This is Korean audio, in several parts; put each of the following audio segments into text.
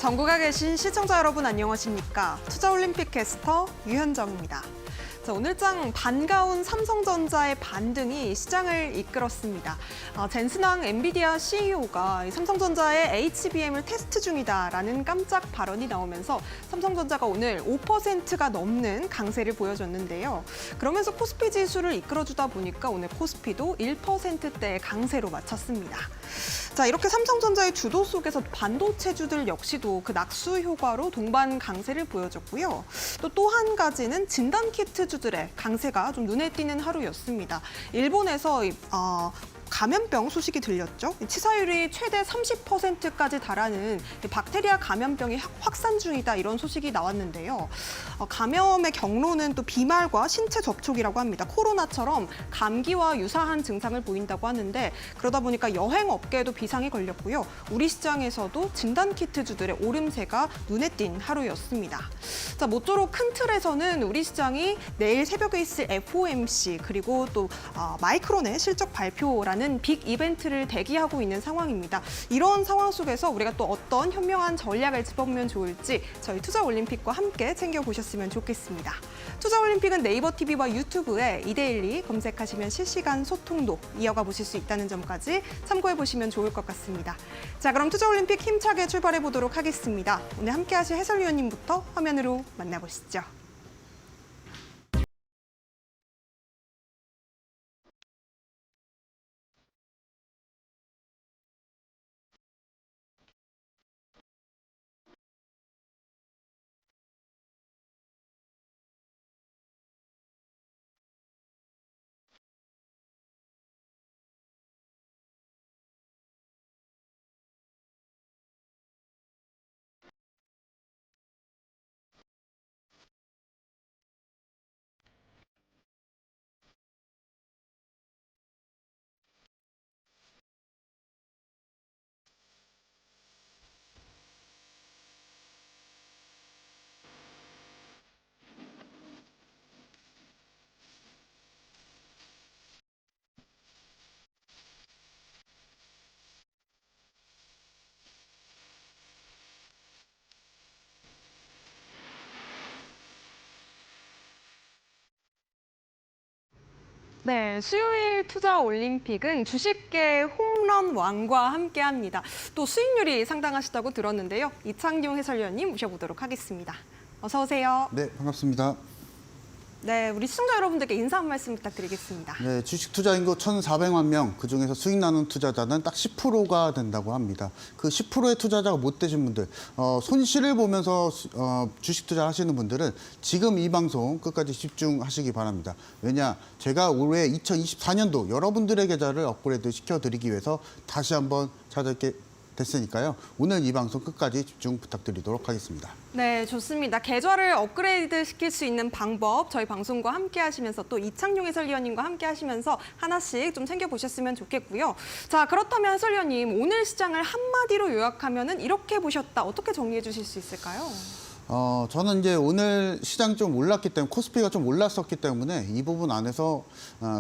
전국에 계신 시청자 여러분 안녕하십니까? 투자올림픽 캐스터 유현정입니다. 자, 오늘장 반가운 삼성전자의 반등이 시장을 이끌었습니다. 젠슨왕 엔비디아 CEO가 삼성전자의 HBM을 테스트 중이다라는 깜짝 발언이 나오면서 삼성전자가 오늘 5%가 넘는 강세를 보여줬는데요. 그러면서 코스피 지수를 이끌어주다 보니까 오늘 코스피도 1%대의 강세로 마쳤습니다. 자, 이렇게 삼성전자의 주도 속에서 반도체주들 역시도 그 낙수 효과로 동반 강세를 보여줬고요. 또 한 가지는 진단키트 주들의 강세가 좀 눈에 띄는 하루였습니다. 일본에서 감염병 소식이 들렸죠. 치사율이 최대 30%까지 달하는 박테리아 감염병이 확산 중이다 이런 소식이 나왔는데요. 감염의 경로는 또 비말과 신체 접촉이라고 합니다. 코로나처럼 감기와 유사한 증상을 보인다고 하는데 그러다 보니까 여행 업계에도 비상이 걸렸고요. 우리 시장에서도 진단키트주들의 오름세가 눈에 띈 하루였습니다. 자, 모쪼록 큰 틀에서는 우리 시장이 내일 새벽에 있을 FOMC 그리고 또 마이크론의 실적 발표라는 빅 이벤트를 대기하고 있는 상황입니다. 이런 상황 속에서 우리가 또 어떤 현명한 전략을 짚어보면 좋을지 저희 투자올림픽과 함께 챙겨보셨으면 좋겠습니다. 투자올림픽은 네이버 TV와 유튜브에 이데일리 검색하시면 실시간 소통도 이어가 보실 수 있다는 점까지 참고해보시면 좋을 것 같습니다. 자, 그럼 투자올림픽 힘차게 출발해보도록 하겠습니다. 오늘 함께하실 해설위원님부터 화면으로 만나보시죠. 네, 수요일 투자 올림픽은 주식계 홈런 왕과 함께합니다. 또 수익률이 상당하시다고 들었는데요. 이창용 해설위원님 모셔보도록 하겠습니다. 어서 오세요. 네, 반갑습니다. 네, 우리 시청자 여러분들께 인사 한 말씀 부탁드리겠습니다. 네, 주식 투자 인구 1,400만 명, 그중에서 수익 나는 투자자는 딱 10%가 된다고 합니다. 그 10%의 투자자가 못 되신 분들, 손실을 보면서 주식 투자 하시는 분들은 지금 이 방송 끝까지 집중하시기 바랍니다. 왜냐, 제가 올해 2024년도 여러분들의 계좌를 업그레이드 시켜드리기 위해서 다시 한번 찾아뵙게 됐으니까요. 오늘 이 방송 끝까지 집중 부탁드리도록 하겠습니다. 네, 좋습니다. 계좌를 업그레이드 시킬 수 있는 방법 저희 방송과 함께 하시면서 또 이창용 해설위원님과 함께 하시면서 하나씩 좀 챙겨보셨으면 좋겠고요. 자, 그렇다면 해설위원님 오늘 시장을 한마디로 요약하면은 이렇게 보셨다. 어떻게 정리해 주실 수 있을까요? 저는 이제 오늘 시장이 좀 올랐기 때문에 코스피가 좀 올랐었기 때문에 이 부분 안에서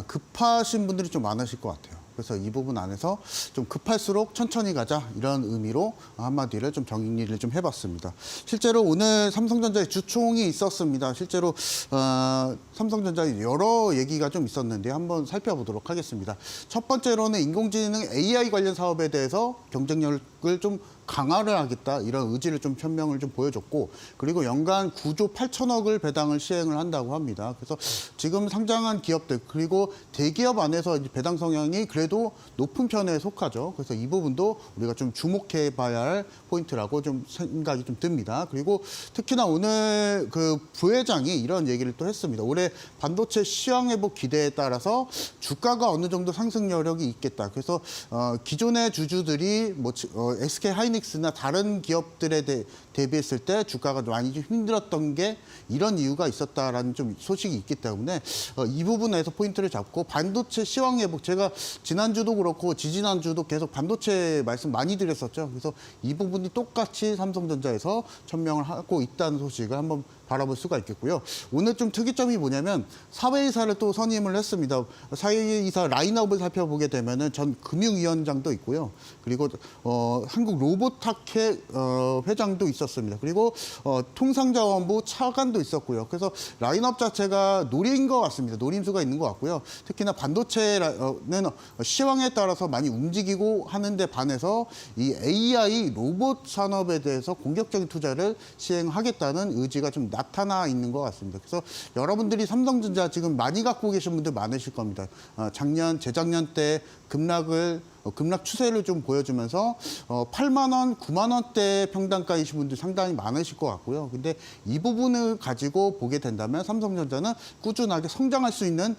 급하신 분들이 좀 많으실 것 같아요. 그래서 이 부분 안에서 좀 급할수록 천천히 가자 이런 의미로 한마디를 좀 정리를 좀 해봤습니다. 실제로 오늘 삼성전자의 주총이 있었습니다. 실제로 삼성전자의 여러 얘기가 좀 있었는데 한번 살펴보도록 하겠습니다. 첫 번째로는 인공지능 AI 관련 사업에 대해서 경쟁력을 좀 강화를 하겠다 이런 의지를 좀 표명을 좀 보여줬고 그리고 연간 9조 8천억을 배당을 시행을 한다고 합니다. 그래서 지금 상장한 기업들 그리고 대기업 안에서 배당 성향이 그래도 높은 편에 속하죠. 그래서 이 부분도 우리가 좀 주목해 봐야 할 포인트라고 좀 생각이 좀 듭니다. 그리고 특히나 오늘 그 부회장이 이런 얘기를 또 했습니다. 올해 반도체 시황 회복 기대에 따라서 주가가 어느 정도 상승 여력이 있겠다. 그래서 기존의 주주들이 뭐 SK 하이닉스나 다른 기업들에 대비했을 때 주가가 많이 좀 힘들었던 게 이런 이유가 있었다라는 좀 소식이 있기 때문에 이 부분에서 포인트를 잡고 반도체 시황 회복 제가 지난주도 그렇고 지지난주도 계속 반도체 말씀 많이 드렸었죠. 그래서 이 부분이 똑같이 삼성전자에서 천명을 하고 있다는 소식을 한번 바라볼 수가 있겠고요. 오늘 좀 특이점이 뭐냐면 사회이사를 또 선임을 했습니다. 사회이사 라인업을 살펴보게 되면은 전 금융위원장도 있고요. 그리고 한국 로보타켓 회장도 있었습니다. 그리고 통상자원부 차관도 있었고요. 그래서 라인업 자체가 노린 것 같습니다. 노림수가 있는 것 같고요. 특히나 반도체는 시황에 따라서 많이 움직이고 하는데 반해서 이 AI 로봇 산업에 대해서 공격적인 투자를 시행하겠다는 의지가 좀 나타나 있는 것 같습니다. 그래서 여러분들이 삼성전자 지금 많이 갖고 계신 분들 많으실 겁니다. 작년, 재작년 때 급락 추세를 좀 보여주면서 8만 원, 9만 원대 평단가이신 분들 상당히 많으실 것 같고요. 근데 이 부분을 가지고 보게 된다면 삼성전자는 꾸준하게 성장할 수 있는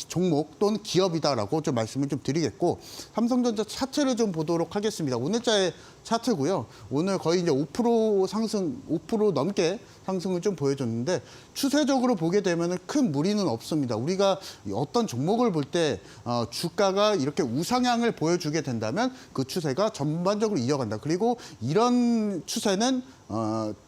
종목 또는 기업이다라고 좀 말씀을 좀 드리겠고, 삼성전자 차트를 좀 보도록 하겠습니다. 오늘자의 차트고요. 오늘 거의 이제 5% 상승, 5% 넘게 상승을 좀 보여줬는데, 추세적으로 보게 되면 큰 무리는 없습니다. 우리가 어떤 종목을 볼 때 주가가 이렇게 우상향을 보여주게 된다면 그 추세가 전반적으로 이어간다. 그리고 이런 추세는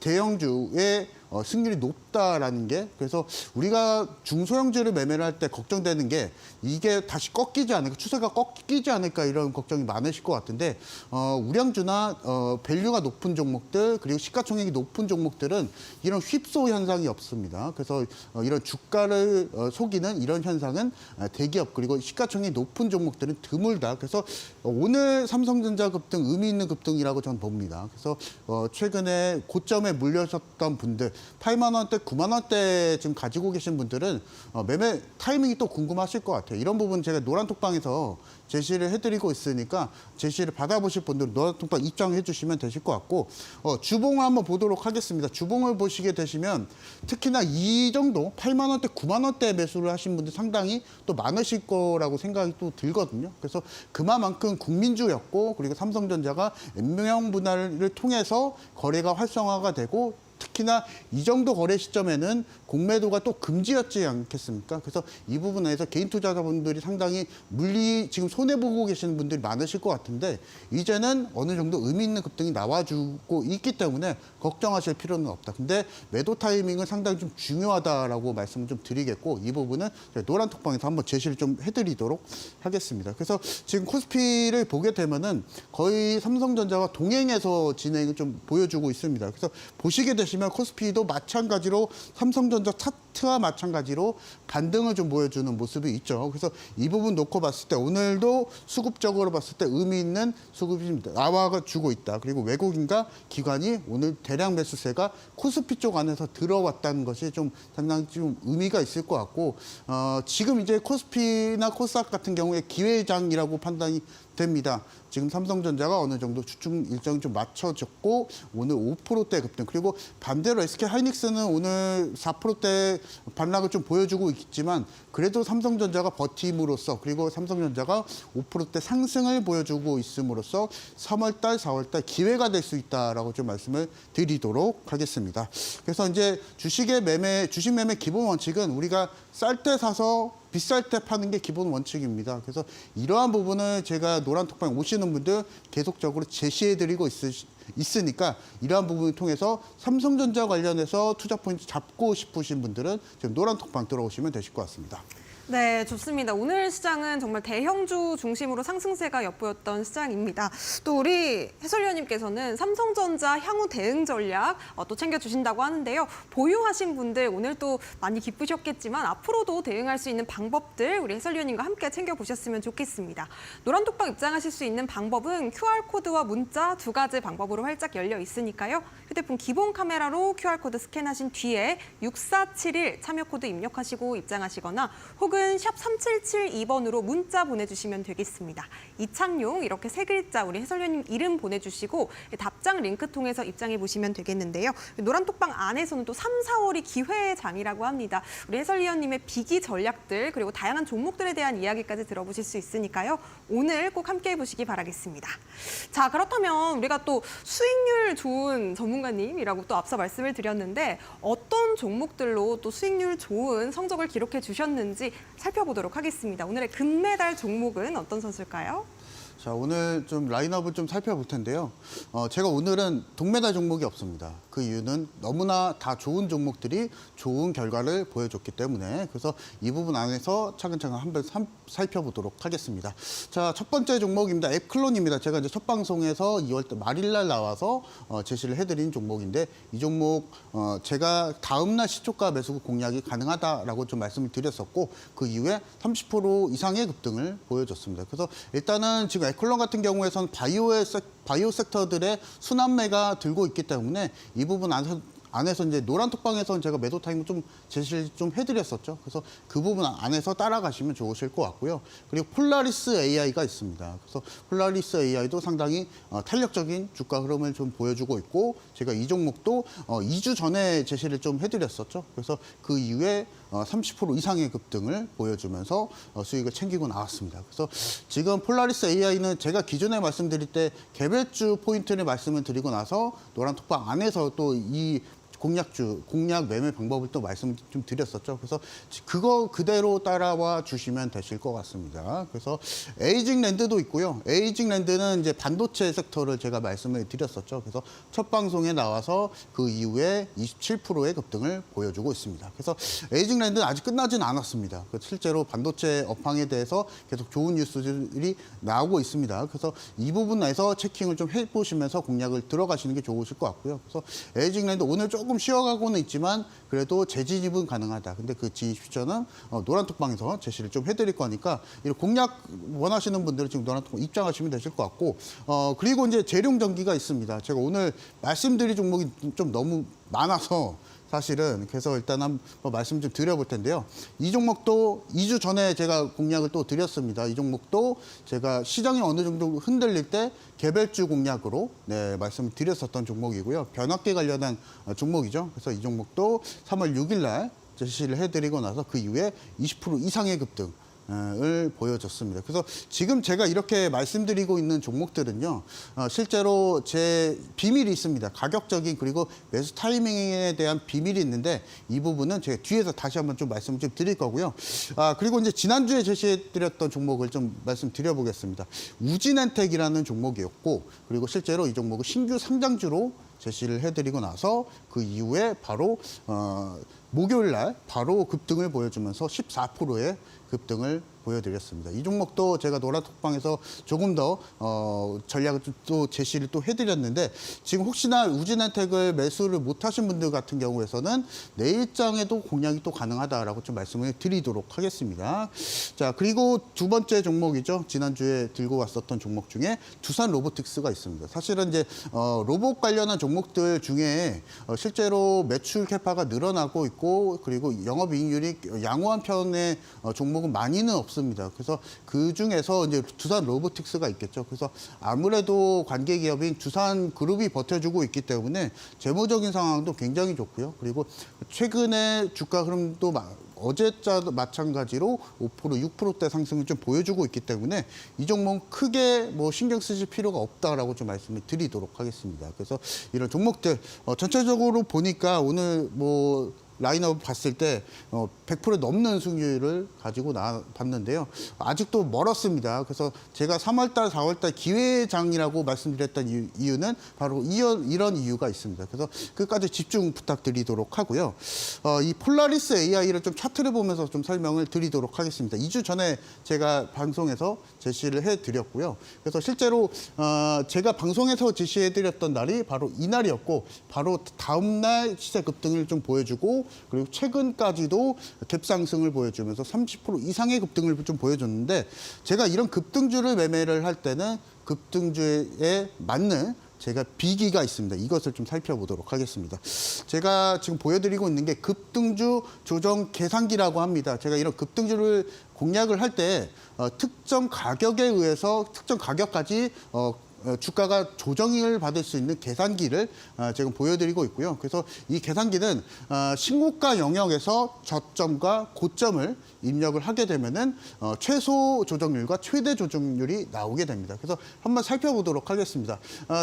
대형주의 승률이 높다라는 게, 그래서 우리가 중소형주를 매매를 할 때 걱정되는 게 이게 다시 꺾이지 않을까, 추세가 꺾이지 않을까 이런 걱정이 많으실 것 같은데, 우량주나 밸류가 높은 종목들 그리고 시가총액이 높은 종목들은 이런 휩소 현상이 없습니다. 그래서 이런 주가를 속이는 이런 현상은 대기업 그리고 시가총액이 높은 종목들은 드물다. 그래서 오늘 삼성전자 급등 의미 있는 급등이라고 저는 봅니다. 그래서 최근에 고점에 물려셨던 분들 8만 원대, 9만 원대 지금 가지고 계신 분들은 매매 타이밍이 또 궁금하실 것 같아요. 이런 부분 제가 노란톡방에서 제시를 해드리고 있으니까 제시를 받아보실 분들은 노란톡방 입장해 주시면 되실 것 같고, 주봉을 한번 보도록 하겠습니다. 주봉을 보시게 되시면 특히나 이 정도 8만 원대, 9만 원대 매수를 하신 분들 상당히 또 많으실 거라고 생각이 또 들거든요. 그래서 그만큼 국민주였고, 그리고 삼성전자가 N명 분할을 통해서 거래가 활성화가 되고, 특히나 이 정도 거래 시점에는 공매도가 또 금지였지 않겠습니까? 그래서 이 부분에서 개인 투자자분들이 상당히 지금 손해보고 계시는 분들이 많으실 것 같은데, 이제는 어느 정도 의미 있는 급등이 나와주고 있기 때문에 걱정하실 필요는 없다. 근데 매도 타이밍은 상당히 좀 중요하다라고 말씀을 좀 드리겠고, 이 부분은 노란톡방에서 한번 제시를 좀 해드리도록 하겠습니다. 그래서 지금 코스피를 보게 되면은 거의 삼성전자가 동행해서 진행을 좀 보여주고 있습니다. 그래서 보시게 되시면 코스피도 마찬가지로 삼성전자 차트와 마찬가지로 반등을 좀 보여주는 모습이 있죠. 그래서 이 부분 놓고 봤을 때 오늘도 수급적으로 봤을 때 의미 있는 수급이 나와주고 있다. 그리고 외국인과 기관이 오늘 대량 매수세가 코스피 쪽 안에서 들어왔다는 것이 좀 상당히 좀 의미가 있을 것 같고, 지금 이제 코스피나 코스닥 같은 경우에 기회장이라고 판단이 됩니다. 지금 삼성전자가 어느 정도 주춤 일정이 좀 맞춰졌고, 오늘 5%대 급등, 그리고 반대로 SK하이닉스는 오늘 4%대 반락을 좀 보여주고 있지만, 그래도 삼성전자가 버팀으로써, 그리고 삼성전자가 5%대 상승을 보여주고 있음으로써 3월달, 4월달 기회가 될 수 있다라고 좀 말씀을 드리도록 하겠습니다. 그래서 이제 주식 매매 기본 원칙은 우리가 쌀 때 사서 비쌀 때 파는 게 기본 원칙입니다. 그래서 이러한 부분을 제가 노란톡방에 오시는 분들 계속적으로 제시해드리고 있으니까, 이러한 부분을 통해서 삼성전자 관련해서 투자 포인트 잡고 싶으신 분들은 지금 노란톡방 들어오시면 되실 것 같습니다. 네, 좋습니다. 오늘 시장은 정말 대형주 중심으로 상승세가 엿보였던 시장입니다. 또 우리 해설위원님께서는 삼성전자 향후 대응 전략 또 챙겨주신다고 하는데요. 보유하신 분들 오늘 또 많이 기쁘셨겠지만 앞으로도 대응할 수 있는 방법들 우리 해설위원님과 함께 챙겨보셨으면 좋겠습니다. 노란톡방 입장하실 수 있는 방법은 QR코드와 문자 두 가지 방법으로 활짝 열려 있으니까요. 휴대폰 기본 카메라로 QR코드 스캔하신 뒤에 6471 참여 코드 입력하시고 입장하시거나, 혹은 샵 3772번으로 문자 보내주시면 되겠습니다. 이창용 이렇게 세 글자 우리 해설위원님 이름 보내주시고 답장 링크 통해서 입장해 보시면 되겠는데요. 노란톡방 안에서는 또 3, 4월이 기회의 장이라고 합니다. 우리 해설위원님의 비기 전략들 그리고 다양한 종목들에 대한 이야기까지 들어보실 수 있으니까요. 오늘 꼭 함께 해보시기 바라겠습니다. 자, 그렇다면 우리가 또 수익률 좋은 전문가님이라고 또 앞서 말씀을 드렸는데, 어떤 종목들로 또 수익률 좋은 성적을 기록해 주셨는지 살펴보도록 하겠습니다. 오늘의 금메달 종목은 어떤 선수일까요? 자, 오늘 좀 라인업을 좀 살펴볼 텐데요. 제가 오늘은 동메달 종목이 없습니다. 그 이유는 너무나 다 좋은 종목들이 좋은 결과를 보여줬기 때문에 그래서 이 부분 안에서 차근차근 한번 살펴보도록 하겠습니다. 자, 첫 번째 종목입니다. 앱클론입니다. 제가 이제 첫 방송에서 2월 말일날 나와서 제시를 해드린 종목인데 이 종목 제가 다음날 시초가 매수 공략이 가능하다라고 좀 말씀을 드렸었고 그 이후에 30% 이상의 급등을 보여줬습니다. 그래서 일단은 지금 앱클론 같은 경우에서는 바이오 섹터들의 순환매가 들고 있기 때문에 이 부분 안에서 이제 노란 톡방에서는 제가 매도 타임을 좀 제시를 좀 해드렸었죠. 그래서 그 부분 안에서 따라가시면 좋으실 것 같고요. 그리고 폴라리스 AI가 있습니다. 그래서 폴라리스 AI도 상당히 탄력적인 주가 흐름을 좀 보여주고 있고 제가 이 종목도 2주 전에 제시를 좀 해드렸었죠. 그래서 그 이후에 30% 이상의 급등을 보여주면서 수익을 챙기고 나왔습니다. 그래서 지금 폴라리스 AI는 제가 기존에 말씀드릴 때 개별주 포인트를 말씀을 드리고 나서 노란 톡방 안에서 또 이 공략 매매 방법을 또 말씀 좀 드렸었죠. 그래서 그거 그대로 따라와 주시면 되실 것 같습니다. 그래서 에이징랜드도 있고요. 에이징랜드는 이제 반도체 섹터를 제가 말씀을 드렸었죠. 그래서 첫 방송에 나와서 그 이후에 27%의 급등을 보여주고 있습니다. 그래서 에이징랜드는 아직 끝나진 않았습니다. 실제로 반도체 업황에 대해서 계속 좋은 뉴스들이 나오고 있습니다. 그래서 이 부분에서 체킹을 좀 해보시면서 공략을 들어가시는 게 좋으실 것 같고요. 그래서 에이징랜드 오늘 조금 쉬어가고는 있지만 그래도 재진입은 가능하다. 근데 그 진입 퓨처는 노란톡방에서 제시를 좀 해드릴 거니까 이런 공략 원하시는 분들은 지금 노란톡방 입장하시면 되실 것 같고 그리고 이제 재룡전기가 있습니다. 제가 오늘 말씀드릴 종목이 좀 너무 많아서 사실은 그래서 일단 한번 말씀 좀 드려볼 텐데요. 이 종목도 2주 전에 제가 공략을 또 드렸습니다. 이 종목도 제가 시장이 어느 정도 흔들릴 때 개별주 공략으로 말씀을 드렸었던 종목이고요. 변압기 관련한 종목이죠. 그래서 이 종목도 3월 6일 날 제시를 해드리고 나서 그 이후에 20% 이상의 급등 을 보여줬습니다. 그래서 지금 제가 이렇게 말씀드리고 있는 종목들은요, 실제로 제 비밀이 있습니다. 가격적인 그리고 매수 타이밍에 대한 비밀이 있는데 이 부분은 제가 뒤에서 다시 한번 좀 말씀을 좀 드릴 거고요. 그리고 이제 지난주에 제시해드렸던 종목을 좀 말씀드려보겠습니다. 우진엔텍이라는 종목이었고, 그리고 실제로 이 종목은 신규 상장주로 제시를 해드리고 나서 그 이후에 바로 목요일 날 바로 급등을 보여주면서 14%의 급등을 보여드렸습니다. 이 종목도 제가 노란톡방에서 조금 더 전략을 또 제시를 또 해드렸는데 지금 혹시나 우진엔텍을 매수를 못하신 분들 같은 경우에서는 내일장에도 공략이 또 가능하다라고 좀 말씀을 드리도록 하겠습니다. 자, 그리고 두 번째 종목이죠. 지난주에 들고 왔었던 종목 중에 두산 로보틱스가 있습니다. 사실은 이제 로봇 관련한 종목들 중에 실제로 매출 캐파가 늘어나고 있고 그리고 영업이익률이 양호한 편의 종목은 많이는 없습니다. 그래서 그 중에서 이제 두산 로보틱스가 있겠죠. 그래서 아무래도 관계 기업인 두산 그룹이 버텨주고 있기 때문에 재무적인 상황도 굉장히 좋고요. 그리고 최근에 주가 흐름도 어제자 마찬가지로 5%, 6%대 상승을 좀 보여주고 있기 때문에 이 종목 크게 뭐 신경 쓰실 필요가 없다라고 좀 말씀을 드리도록 하겠습니다. 그래서 이런 종목들 전체적으로 보니까 오늘 뭐 라인업 봤을 때 100% 넘는 수익률을 가지고 나왔는데요. 아직도 멀었습니다. 그래서 제가 3월달, 4월달 기회장이라고 말씀드렸던 이유는 바로 이런 이유가 있습니다. 그래서 끝까지 집중 부탁드리도록 하고요. 이 폴라리스 AI를 좀 차트를 보면서 좀 설명을 드리도록 하겠습니다. 2주 전에 제가 방송에서 제시를 해드렸고요. 그래서 실제로 제가 방송에서 제시해드렸던 날이 바로 이날이었고 바로 다음날 시세 급등을 좀 보여주고 그리고 최근까지도 갭상승을 보여주면서 30% 이상의 급등을 좀 보여줬는데 제가 이런 급등주를 매매를 할 때는 급등주에 맞는 제가 비기가 있습니다. 이것을 좀 살펴보도록 하겠습니다. 제가 지금 보여드리고 있는 게 급등주 조정 계산기라고 합니다. 제가 이런 급등주를 공략을 할 때 특정 가격에 의해서 특정 가격까지 주가가 조정을 받을 수 있는 계산기를 지금 보여드리고 있고요. 그래서 이 계산기는 신고가 영역에서 저점과 고점을 입력을 하게 되면은 최소 조정률과 최대 조정률이 나오게 됩니다. 그래서 한번 살펴보도록 하겠습니다.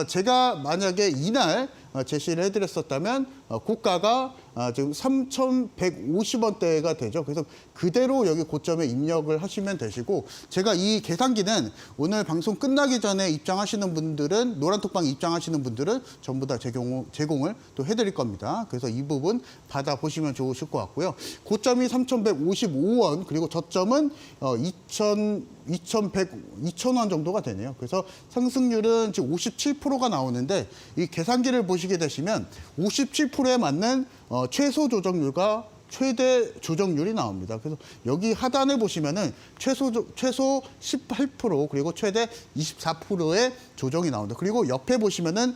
제가 만약에 이날 제시를 해드렸었다면 고가가 지금 3,150원대가 되죠. 그래서 그대로 여기 고점에 입력을 하시면 되시고, 제가 이 계산기는 오늘 방송 끝나기 전에 입장하시는 분들은, 노란톡방 입장하시는 분들은 전부 다 제공을 또 해드릴 겁니다. 그래서 이 부분 받아보시면 좋으실 것 같고요. 고점이 3,155원, 그리고 저점은 2,100원 정도가 되네요. 그래서 상승률은 지금 57%가 나오는데, 이 계산기를 보시게 되시면 57%에 맞는 최소 조정률과 최대 조정률이 나옵니다. 그래서 여기 하단에 보시면은 최소 18% 그리고 최대 24%의 조정이 나온다. 그리고 옆에 보시면은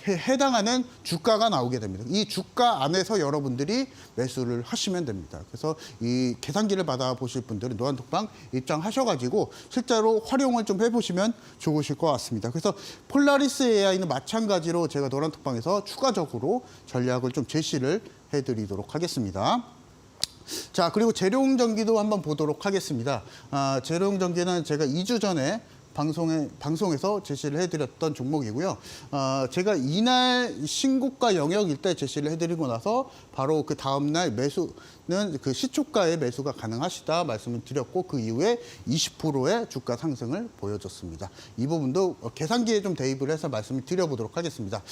해당하는 주가가 나오게 됩니다. 이 주가 안에서 여러분들이 매수를 하시면 됩니다. 그래서 이 계산기를 받아보실 분들은 노란톡방 입장하셔가지고 실제로 활용을 좀 해보시면 좋으실 것 같습니다. 그래서 폴라리스 AI는 마찬가지로 제가 노란톡방에서 추가적으로 전략을 좀 제시를 해드리도록 하겠습니다. 자, 그리고 재료용전기도 한번 보도록 하겠습니다. 재료용전기는 제가 2주 전에 방송에서 제시를 해드렸던 종목이고요. 제가 이날 신고가 영역일 때 제시를 해드리고 나서 바로 그 다음날 매수는 그 시초가의 매수가 가능하시다 말씀을 드렸고, 그 이후에 20%의 주가 상승을 보여줬습니다. 이 부분도 계산기에 좀 대입을 해서 말씀을 드려보도록 하겠습니다.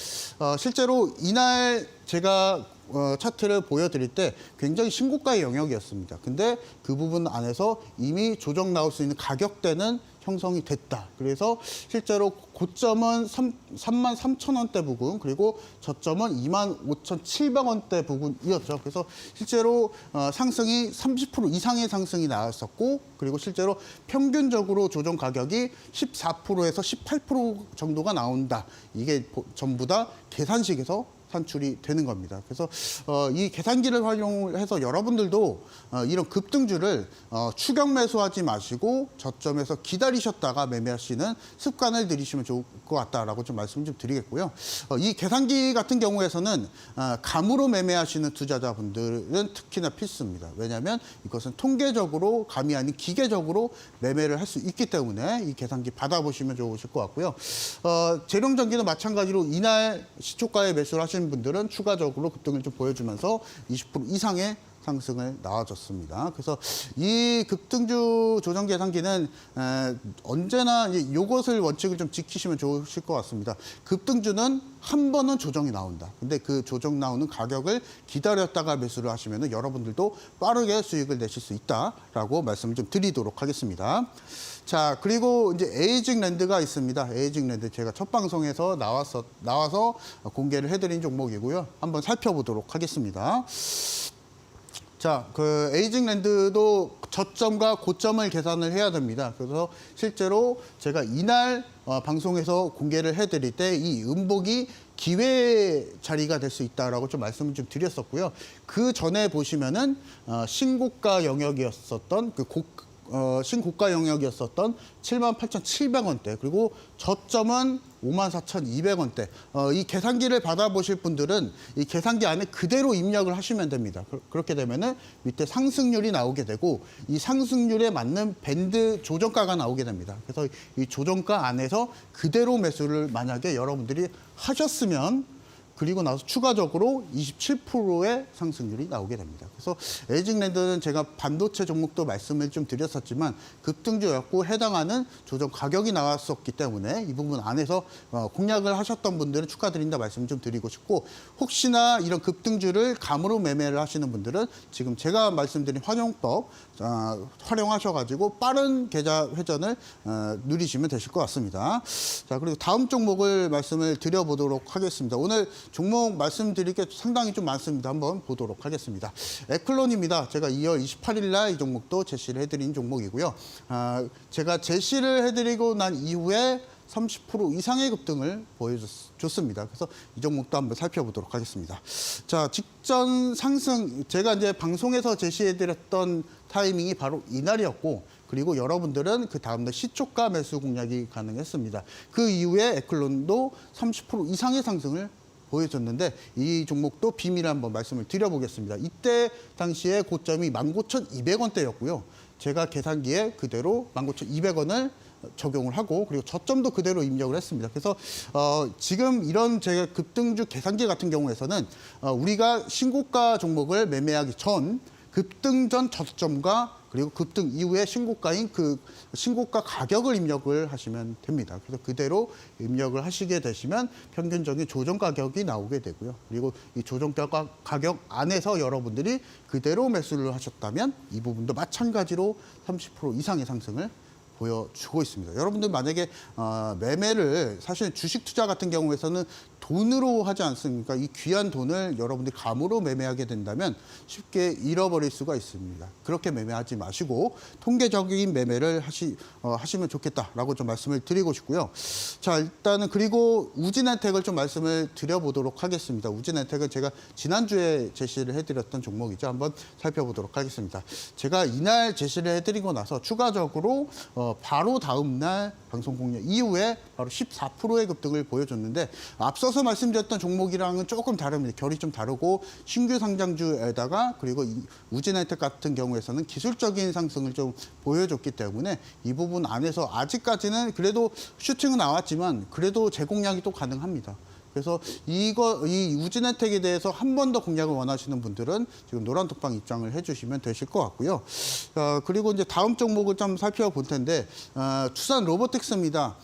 실제로 이날 제가 차트를 보여드릴 때 굉장히 신고가의 영역이었습니다. 근데 그 부분 안에서 이미 조정 나올 수 있는 가격대는 형성이 됐다. 그래서 실제로 고점은 33,000원대 부근, 그리고 저점은 25,700원대 부근이었죠. 그래서 실제로 상승이 30% 이상의 상승이 나왔었고, 그리고 실제로 평균적으로 조정 가격이 14%에서 18% 정도가 나온다. 이게 전부 다 계산식에서 산출이 되는 겁니다. 그래서 이 계산기를 활용해서 여러분들도 이런 급등주를 추격 매수하지 마시고 저점에서 기다리셨다가 매매하시는 습관을 들이시면 좋을 것 같다라고 좀 말씀 좀 드리겠고요. 이 계산기 같은 경우에서는 감으로 매매하시는 투자자분들은 특히나 필수입니다. 왜냐하면 이것은 통계적으로 감이 아닌 기계적으로 매매를 할 수 있기 때문에 이 계산기 받아보시면 좋으실 것 같고요. 재료용전기도 마찬가지로 이날 시초가에 매수를 하시는 분들은 추가적으로 급등을 좀 보여주면서 20% 이상의 상승을 나와줬습니다. 그래서 이 급등주 조정 계산기는 언제나 이것을 원칙을 좀 지키시면 좋으실 것 같습니다. 급등주는 한 번은 조정이 나온다. 근데 그 조정 나오는 가격을 기다렸다가 매수를 하시면 여러분들도 빠르게 수익을 내실 수 있다라고 말씀을 좀 드리도록 하겠습니다. 자, 그리고 이제 에이징랜드가 있습니다. 에이징랜드 제가 첫 방송에서 나와서 공개를 해드린 종목이고요. 한번 살펴보도록 하겠습니다. 자, 그 에이징랜드도 저점과 고점을 계산을 해야 됩니다. 그래서 실제로 제가 이날 방송에서 공개를 해드릴 때 이 음봉이 기회 자리가 될 수 있다라고 좀 말씀을 좀 드렸었고요. 그 전에 보시면은 신고가 영역이었었던 신고가 영역이었었던 78,700원대, 그리고 저점은 54,200원대. 이 계산기를 받아보실 분들은 이 계산기 안에 그대로 입력을 하시면 됩니다. 그렇게 되면은 밑에 상승률이 나오게 되고, 이 상승률에 맞는 밴드 조정가가 나오게 됩니다. 그래서 이 조정가 안에서 그대로 매수를 만약에 여러분들이 하셨으면, 그리고 나서 추가적으로 27%의 상승률이 나오게 됩니다. 그래서 에이징랜드는 제가 반도체 종목도 말씀을 좀 드렸었지만 급등주였고 해당하는 조정 가격이 나왔었기 때문에 이 부분 안에서 공략을 하셨던 분들은 축하드린다 말씀 좀 드리고 싶고, 혹시나 이런 급등주를 감으로 매매를 하시는 분들은 지금 제가 말씀드린 활용법 활용하셔가지고 빠른 계좌 회전을 누리시면 되실 것 같습니다. 자, 그리고 다음 종목을 말씀을 드려보도록 하겠습니다. 오늘 종목 말씀드릴 게 상당히 좀 많습니다. 한번 보도록 하겠습니다. 에클론입니다. 제가 2월 28일 날 이 종목도 제시를 해드린 종목이고요. 제가 제시를 해드리고 난 이후에 30% 이상의 급등을 보여줬습니다. 그래서 이 종목도 한번 살펴보도록 하겠습니다. 자, 직전 상승, 제가 이제 방송에서 제시해드렸던 타이밍이 바로 이날이었고, 그리고 여러분들은 그 다음날 시초가 매수 공략이 가능했습니다. 그 이후에 에클론도 30% 이상의 상승을 보여줬는데, 이 종목도 비밀을 한번 말씀을 드려보겠습니다. 이때 당시에 고점이 19,200원대였고요. 제가 계산기에 그대로 19,200원을 적용을 하고 그리고 저점도 그대로 입력을 했습니다. 그래서 지금 이런 제가 급등주 계산기 같은 경우에서는 우리가 신고가 종목을 매매하기 전 급등 전 저점과 그리고 급등 이후에 신고가인 그 신고가 가격을 입력을 하시면 됩니다. 그래서 그대로 입력을 하시게 되시면 평균적인 조정 가격이 나오게 되고요. 그리고 이 조정 가격 안에서 여러분들이 그대로 매수를 하셨다면 이 부분도 마찬가지로 30% 이상의 상승을 보여주고 있습니다. 여러분들 만약에 매매를 사실 주식 투자 같은 경우에서는 돈으로 하지 않습니까? 이 귀한 돈을 여러분들이 감으로 매매하게 된다면 쉽게 잃어버릴 수가 있습니다. 그렇게 매매하지 마시고 통계적인 매매를 하시면 좋겠다라고 좀 말씀을 드리고 싶고요. 자, 일단은 그리고 우진혜택을 좀 말씀을 드려보도록 하겠습니다. 우진혜택은 제가 지난주에 제시를 해드렸던 종목이죠. 한번 살펴보도록 하겠습니다. 제가 이날 제시를 해드리고 나서 추가적으로 바로 다음 날 방송 공략 이후에 바로 14%의 급등을 보여줬는데 앞서서 말씀드렸던 종목이랑은 조금 다릅니다. 결이 좀 다르고 신규 상장주에다가 그리고 우진혜택 같은 경우에서는 기술적인 상승을 좀 보여줬기 때문에 이 부분 안에서 아직까지는 그래도 슈팅은 나왔지만 그래도 재공략이 또 가능합니다. 그래서 이 우진혜택에 대해서 한 번 더 공략을 원하시는 분들은 지금 노란톡방 입장을 해주시면 되실 것 같고요. 그리고 이제 다음 종목을 좀 살펴볼 텐데 투산 로보틱스입니다.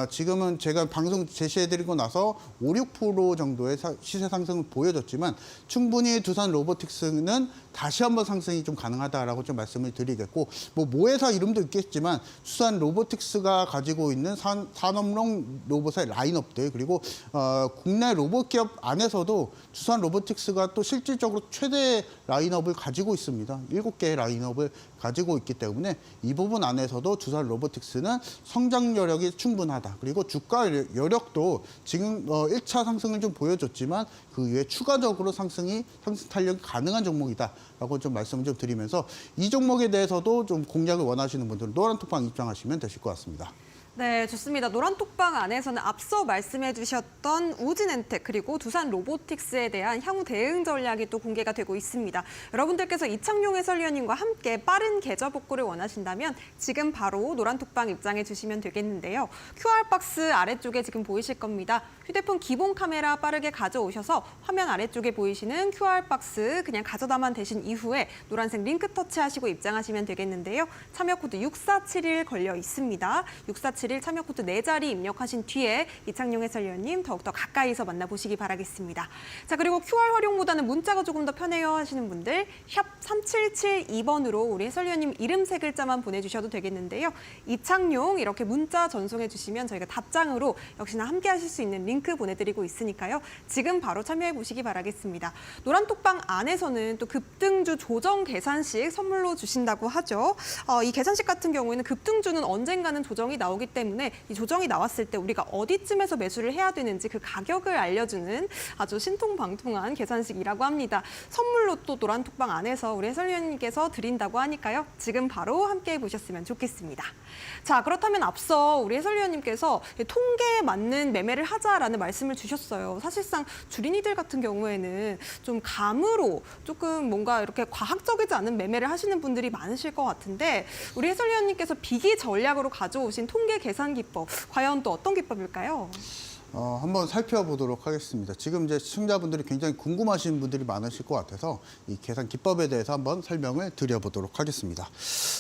지금은 제가 방송 제시해드리고 나서 5, 6% 정도의 시세 상승을 보여줬지만 충분히 두산 로보틱스는 다시 한번 상승이 좀 가능하다라고 좀 말씀을 드리겠고 모 회사 이름도 있겠지만 투산 로보틱스가 가지고 있는 산업용 로봇의 라인업들 그리고 국내 로봇 기업 안에서도 투산 로보틱스가 또 실질적으로 최대 라인업을 가지고 있습니다. 7개의 라인업을 가지고 있기 때문에 이 부분 안에서도 두산 로보틱스는 성장 여력이 충분하다. 그리고 주가 여력도 지금 1차 상승을 좀 보여줬지만 그 이후에 추가적으로 상승 탄력이 가능한 종목이다라고 좀 말씀을 좀 드리면서 이 종목에 대해서도 좀 공략을 원하시는 분들은 노란톡방 입장하시면 되실 것 같습니다. 네, 좋습니다. 노란톡방 안에서는 앞서 말씀해 주셨던 우진엔텍 그리고 두산 로보틱스에 대한 향후 대응 전략이 또 공개가 되고 있습니다. 여러분들께서 이창용 해설위원님과 함께 빠른 계좌 복구를 원하신다면 지금 바로 노란톡방 입장해 주시면 되겠는데요. QR박스 아래쪽에 지금 보이실 겁니다. 휴대폰 기본 카메라 빠르게 가져오셔서 화면 아래쪽에 보이시는 QR박스 그냥 가져다만 되신 이후에 노란색 링크 터치하시고 입장하시면 되겠는데요. 참여 코드 6471 걸려 있습니다. 6471 참여 코드 4자리 입력하신 뒤에 이창용 해설위원님 더욱더 가까이서 만나보시기 바라겠습니다. 자, 그리고 QR 활용보다는 문자가 조금 더 편해요 하시는 분들 샵 3772번으로 우리 해설위원님 이름 3글자만 보내주셔도 되겠는데요. 이창용 이렇게 문자 전송해 주시면 저희가 답장으로 역시나 함께 하실 수 있는 링크 보내드리고 있으니까요. 지금 바로 참여해 보시기 바라겠습니다. 노란톡방 안에서는 또 급등주 조정 계산식 선물로 주신다고 하죠. 이 계산식 같은 경우에는 급등주는 언젠가는 조정이 나오기 때문에 이 조정이 나왔을 때 우리가 어디쯤에서 매수를 해야 되는지 그 가격을 알려주는 아주 신통방통한 계산식이라고 합니다. 선물로 또 노란톡방 안에서 우리 해설위원님께서 드린다고 하니까요. 지금 바로 함께해 보셨으면 좋겠습니다. 자, 그렇다면 앞서 우리 해설위원님께서 통계에 맞는 매매를 하자라는 말씀을 주셨어요. 사실상 주린이들 같은 경우에는 좀 감으로 조금 뭔가 이렇게 과학적이지 않은 매매를 하시는 분들이 많으실 것 같은데 우리 해설위원님께서 비기 전략으로 가져오신 통계 계산 기법, 과연 또 어떤 기법일까요? 한번 살펴보도록 하겠습니다. 지금 이제 시청자분들이 굉장히 궁금하신 분들이 많으실 것 같아서 이 계산 기법에 대해서 한번 설명을 드려보도록 하겠습니다.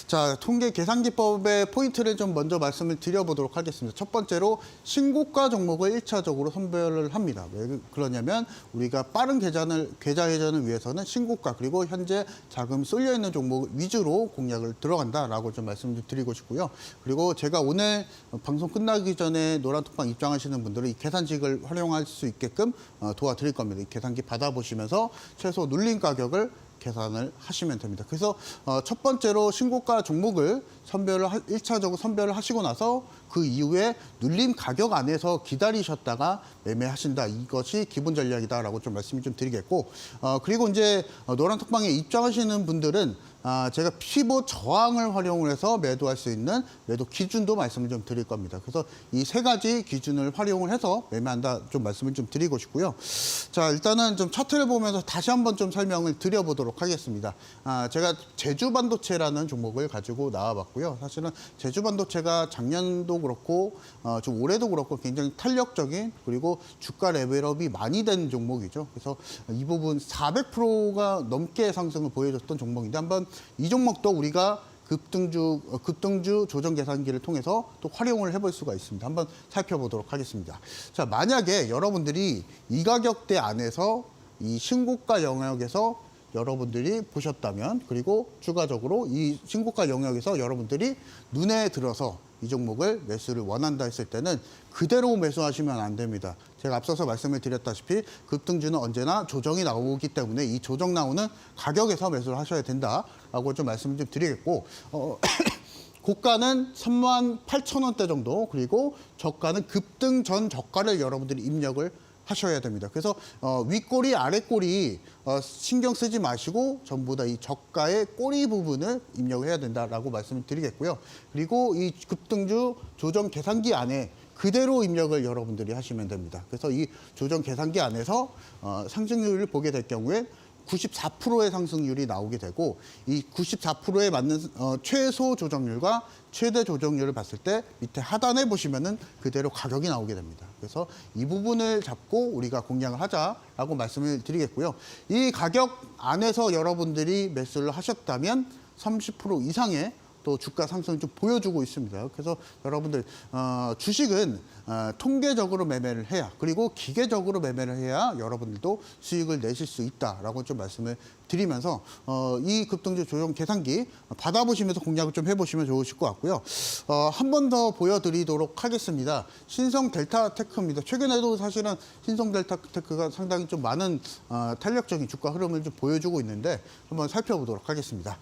자, 통계 계산 기법의 포인트를 좀 먼저 말씀을 드려보도록 하겠습니다. 첫 번째로 신고가 종목을 1차적으로 선별을 합니다. 왜 그러냐면 우리가 빠른 계좌 회전을 위해서는 신고가 그리고 현재 자금이 쏠려 있는 종목 위주로 공략을 들어간다라고 좀 말씀을 드리고 싶고요. 그리고 제가 오늘 방송 끝나기 전에 노란톡방 입장하시는 분들은 이 계산식을 활용할 수 있게끔 도와드릴 겁니다. 이 계산기 받아보시면서 최소 눌림 가격을 계산을 하시면 됩니다. 그래서 첫 번째로 신고가 종목을 1차적으로 선별을 하시고 나서 그 이후에 눌림 가격 안에서 기다리셨다가 매매하신다. 이것이 기본 전략이다라고 좀 말씀을 좀 드리겠고 그리고 이제 노란톡방에 입장하시는 분들은 제가 피보 저항을 활용을 해서 매도할 수 있는 매도 기준도 말씀을 좀 드릴 겁니다. 그래서 이 세 가지 기준을 활용을 해서 매매한다 좀 말씀을 좀 드리고 싶고요. 자, 일단은 좀 차트를 보면서 다시 한번 좀 설명을 드려보도록 하겠습니다. 제가 제주반도체라는 종목을 가지고 나와봤고요. 사실은 제주반도체가 작년도 그렇고 좀 올해도 그렇고 굉장히 탄력적인 그리고 주가 레벨업이 많이 된 종목이죠. 그래서 이 부분 400%가 넘게 상승을 보여줬던 종목인데 한번 이 종목도 우리가 급등주 조정 계산기를 통해서 또 활용을 해볼 수가 있습니다. 한번 살펴보도록 하겠습니다. 자, 만약에 여러분들이 이 가격대 안에서 이 신고가 영역에서 여러분들이 보셨다면 그리고 추가적으로 이 신고가 영역에서 여러분들이 눈에 들어서 이 종목을 매수를 원한다 했을 때는 그대로 매수하시면 안 됩니다. 제가 앞서서 말씀을 드렸다시피 급등주는 언제나 조정이 나오기 때문에 이 조정 나오는 가격에서 매수를 하셔야 된다라고 좀 말씀을 좀 드리겠고 고가는 38,000원대 정도 그리고 저가는 급등 전 저가를 여러분들이 입력을 하셔야 됩니다. 그래서 윗꼬리 아랫꼬리 신경 쓰지 마시고 전부 다 이 저가의 꼬리 부분을 입력을 해야 된다라고 말씀을 드리겠고요. 그리고 이 급등주 조정 계산기 안에 그대로 입력을 여러분들이 하시면 됩니다. 그래서 이 조정 계산기 안에서 상승률을 보게 될 경우에 94%의 상승률이 나오게 되고 이 94%에 맞는 최소 조정률과 최대 조정률을 봤을 때 밑에 하단에 보시면은 그대로 가격이 나오게 됩니다. 그래서 이 부분을 잡고 우리가 공략을 하자라고 말씀을 드리겠고요. 이 가격 안에서 여러분들이 매수를 하셨다면 30% 이상의 또 주가 상승을 좀 보여주고 있습니다. 그래서 여러분들 주식은 통계적으로 매매를 해야 그리고 기계적으로 매매를 해야 여러분들도 수익을 내실 수 있다라고 좀 말씀을 드리면서 이 급등주 조정 계산기 받아보시면서 공략을 좀 해보시면 좋으실 것 같고요. 한 번 더 보여드리도록 하겠습니다. 신성 델타테크입니다. 최근에도 사실은 신성 델타테크가 상당히 좀 많은 탄력적인 주가 흐름을 좀 보여주고 있는데 한번 살펴보도록 하겠습니다.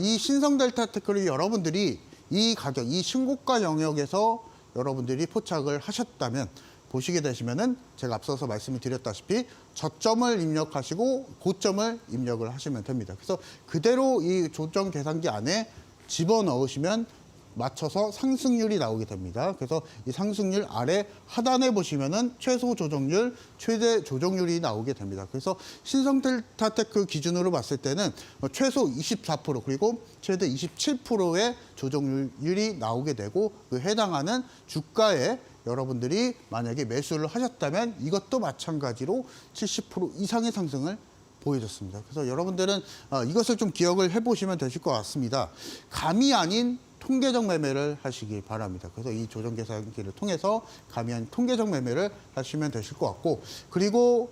이 신성 델타테크를 여러분들이 이 가격, 이 신고가 영역에서 여러분들이 포착을 하셨다면 보시게 되시면은 제가 앞서서 말씀을 드렸다시피 저점을 입력하시고 고점을 입력을 하시면 됩니다. 그래서 그대로 이 조정 계산기 안에 집어넣으시면 맞춰서 상승률이 나오게 됩니다. 그래서 이 상승률 아래 하단에 보시면은 최소 조정률, 최대 조정률이 나오게 됩니다. 그래서 신성델타테크 기준으로 봤을 때는 최소 24% 그리고 최대 27%의 조정률이 나오게 되고 그 해당하는 주가에 여러분들이 만약에 매수를 하셨다면 이것도 마찬가지로 70% 이상의 상승을 보여줬습니다. 그래서 여러분들은 이것을 좀 기억을 해보시면 되실 것 같습니다. 감이 아닌 통계적 매매를 하시기 바랍니다. 그래서 이 조정 계산기를 통해서 감이 아닌 통계적 매매를 하시면 되실 것 같고 그리고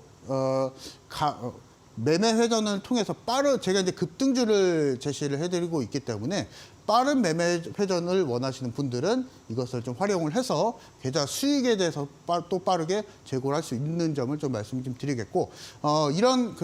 매매 회전을 통해서 제가 이제 급등주를 제시를 해드리고 있기 때문에 빠른 매매 회전을 원하시는 분들은 이것을 좀 활용을 해서 계좌 수익에 대해서 또 빠르게 제고를 할 수 있는 점을 좀 말씀 좀 드리겠고 이런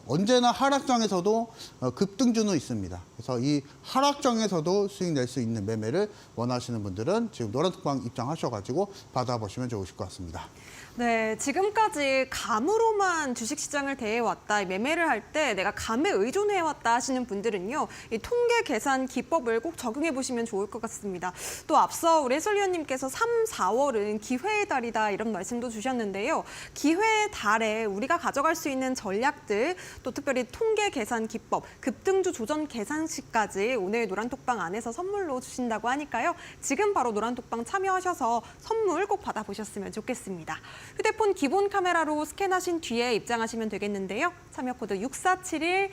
언제나 하락장에서도 급등주는 있습니다. 그래서 이 하락장에서도 수익 낼 수 있는 매매를 원하시는 분들은 지금 노란톡방 입장하셔가지고 받아보시면 좋으실 것 같습니다. 네, 지금까지 감으로만 주식시장을 대해왔다, 매매를 할 때 내가 감에 의존해왔다 하시는 분들은요, 이 통계 계산 기법을 꼭 적용해보시면 좋을 것 같습니다. 또 앞서 우리 해설위원님께서 3, 4월은 기회의 달이다 이런 말씀도 주셨는데요. 기회의 달에 우리가 가져갈 수 있는 전략들, 또 특별히 통계 계산 기법, 급등주 조정 계산식까지 오늘 노란톡방 안에서 선물로 주신다고 하니까요. 지금 바로 노란톡방 참여하셔서 선물 꼭 받아보셨으면 좋겠습니다. 휴대폰 기본 카메라로 스캔하신 뒤에 입장하시면 되겠는데요. 참여 코드 6471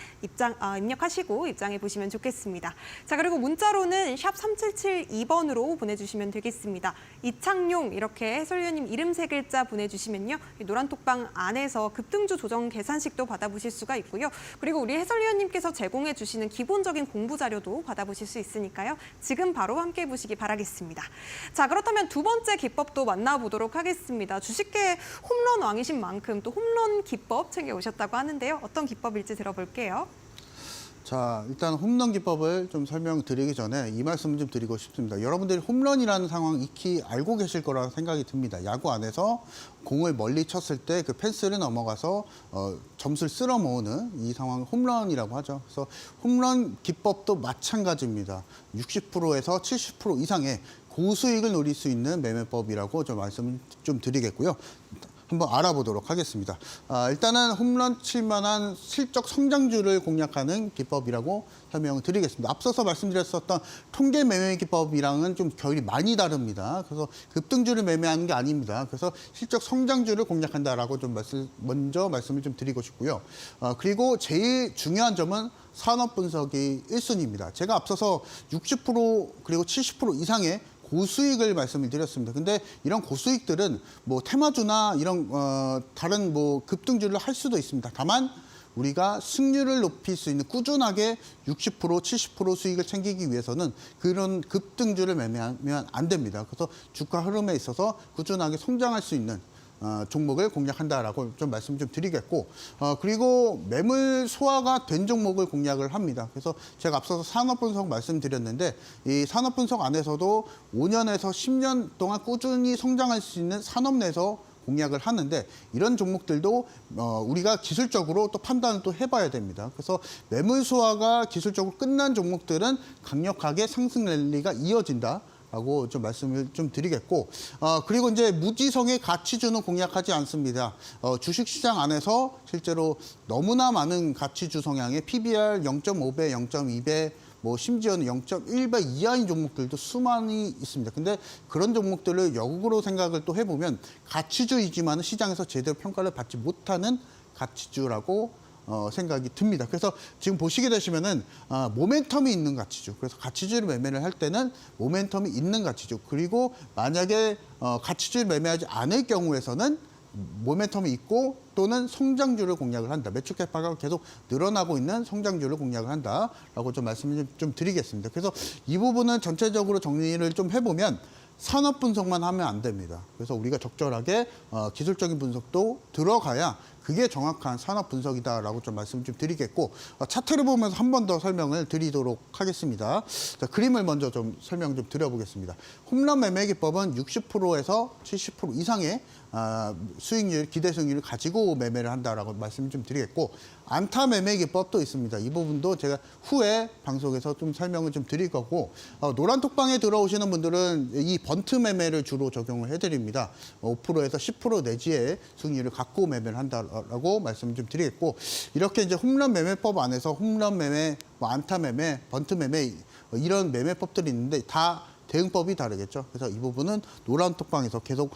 입력하시고 입장해 보시면 좋겠습니다. 자, 그리고 문자로는 샵 3772번으로 보내주시면 되겠습니다. 이창용 이렇게 해설위원님 이름 3글자 보내주시면요. 노란톡방 안에서 급등주 조정 계산식도 받아보실 수가 있고요. 그리고 우리 해설위원님께서 제공해 주시는 기본적인 공부 자료도 받아보실 수 있으니까요. 지금 바로 함께 해보시기 바라겠습니다. 자, 그렇다면 두 번째 기법도 만나보도록 하겠습니다. 주식계 홈런 왕이신 만큼 또 홈런 기법 챙겨오셨다고 하는데요. 어떤 기법일지 들어볼게요. 자, 일단 홈런 기법을 좀 설명드리기 전에 이 말씀을 좀 드리고 싶습니다. 여러분들이 홈런이라는 상황 익히 알고 계실 거라고 생각이 듭니다. 야구 안에서 공을 멀리 쳤을 때 그 펜스를 넘어가서 점수를 쓸어 모으는 이 상황을 홈런이라고 하죠. 그래서 홈런 기법도 마찬가지입니다. 60%에서 70% 이상의 고수익을 노릴 수 있는 매매법이라고 좀 말씀을 좀 드리겠고요. 한번 알아보도록 하겠습니다. 일단은 홈런 칠 만한 실적 성장주를 공략하는 기법이라고 설명을 드리겠습니다. 앞서서 말씀드렸었던 통계 매매 기법이랑은 좀 결이 많이 다릅니다. 그래서 급등주를 매매하는 게 아닙니다. 그래서 실적 성장주를 공략한다라고 좀 먼저 말씀을 좀 드리고 싶고요. 그리고 제일 중요한 점은 산업 분석이 1순위입니다. 제가 앞서서 60% 그리고 70% 이상의 고수익을 말씀을 드렸습니다. 근데 이런 고수익들은 뭐 테마주나 이런 다른 뭐 급등주를 할 수도 있습니다. 다만 우리가 승률을 높일 수 있는 꾸준하게 60%, 70% 수익을 챙기기 위해서는 그런 급등주를 매매하면 안 됩니다. 그래서 주가 흐름에 있어서 꾸준하게 성장할 수 있는 종목을 공략한다라고 좀 말씀 좀 드리겠고, 그리고 매물 소화가 된 종목을 공략을 합니다. 그래서 제가 앞서서 산업 분석 말씀드렸는데 이 산업 분석 안에서도 5년에서 10년 동안 꾸준히 성장할 수 있는 산업 내에서 공략을 하는데 이런 종목들도 우리가 기술적으로 또 판단을 또 해봐야 됩니다. 그래서 매물 소화가 기술적으로 끝난 종목들은 강력하게 상승 랠리가 이어진다. 라고 좀 말씀을 좀 드리겠고, 그리고 이제 무지성의 가치주는 공략하지 않습니다. 주식시장 안에서 실제로 너무나 많은 가치주 성향의 PBR 0.5배, 0.2배, 뭐 심지어는 0.1배 이하인 종목들도 수많이 있습니다. 근데 그런 종목들을 역으로 생각을 또 해보면 가치주이지만 시장에서 제대로 평가를 받지 못하는 가치주라고 생각이 듭니다. 그래서 지금 보시게 되시면은 모멘텀이 있는 가치주. 그래서 가치주를 매매를 할 때는 모멘텀이 있는 가치주. 그리고 만약에 가치주를 매매하지 않을 경우에서는 모멘텀이 있고 또는 성장주를 공략을 한다. 매출 캐파가 계속 늘어나고 있는 성장주를 공략을 한다라고 좀 말씀을 좀 드리겠습니다. 그래서 이 부분은 전체적으로 정리를 좀 해보면 산업 분석만 하면 안 됩니다. 그래서 우리가 적절하게 기술적인 분석도 들어가야 그게 정확한 산업 분석이다라고 좀 말씀 좀 드리겠고, 차트를 보면서 한 번 더 설명을 드리도록 하겠습니다. 자, 그림을 먼저 좀 설명 좀 드려보겠습니다. 홈런 매매 기법은 60%에서 70% 이상의 수익률, 기대 수익률을 가지고 매매를 한다라고 말씀 좀 드리겠고, 안타 매매 기법도 있습니다. 이 부분도 제가 후에 방송에서 좀 설명을 좀 드릴 거고, 노란 톡방에 들어오시는 분들은 이 번트 매매를 주로 적용을 해드립니다. 5%에서 10% 내지의 수익률을 갖고 매매를 한다라고 말씀 좀 드리겠고, 이렇게 이제 홈런 매매법 안에서 홈런 매매, 뭐 안타 매매, 번트 매매 이런 매매법들이 있는데 다 대응법이 다르겠죠. 그래서 이 부분은 노란 톡방에서 계속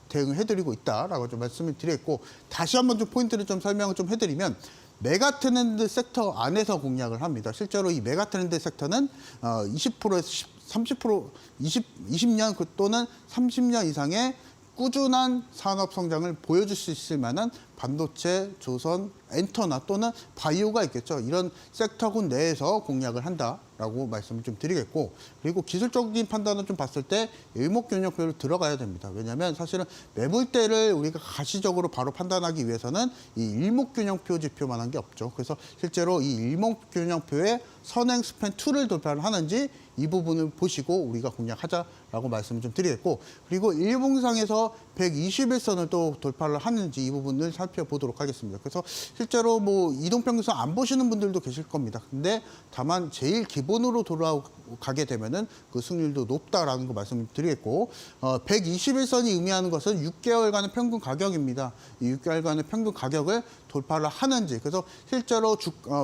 대응을 해드리고 있다라고 좀 말씀을 드렸고, 다시 한번 좀 포인트를 좀 설명을 좀 해드리면 메가 트렌드 섹터 안에서 공략을 합니다. 실제로 이 메가 트렌드 섹터는 20%에서 30% 20년 또는 30년 이상의 꾸준한 산업 성장을 보여줄 수 있을 만한 반도체, 조선, 엔터나 또는 바이오가 있겠죠. 이런 섹터군 내에서 공략을 한다라고 말씀을 좀 드리겠고, 그리고 기술적인 판단을 좀 봤을 때 일목균형표로 들어가야 됩니다. 왜냐하면 사실은 매물대를 우리가 가시적으로 바로 판단하기 위해서는 이 일목균형표 지표만 한 게 없죠. 그래서 실제로 이 일목균형표의 선행 스팬 2를 돌파를 하는지 이 부분을 보시고 우리가 공략하자라고 말씀을 좀 드리겠고, 그리고 일봉상에서 121선을 또 돌파를 하는지 이 부분을 살펴보도록 하겠습니다. 그래서 실제로 뭐 이동평균선 안 보시는 분들도 계실 겁니다. 근데 다만 제일 기본으로 돌아가게 되면은 그 승률도 높다라는 거 말씀을 드리겠고, 121선이 의미하는 것은 6개월간의 평균 가격입니다. 이 6개월간의 평균 가격을 돌파를 하는지, 그래서 실제로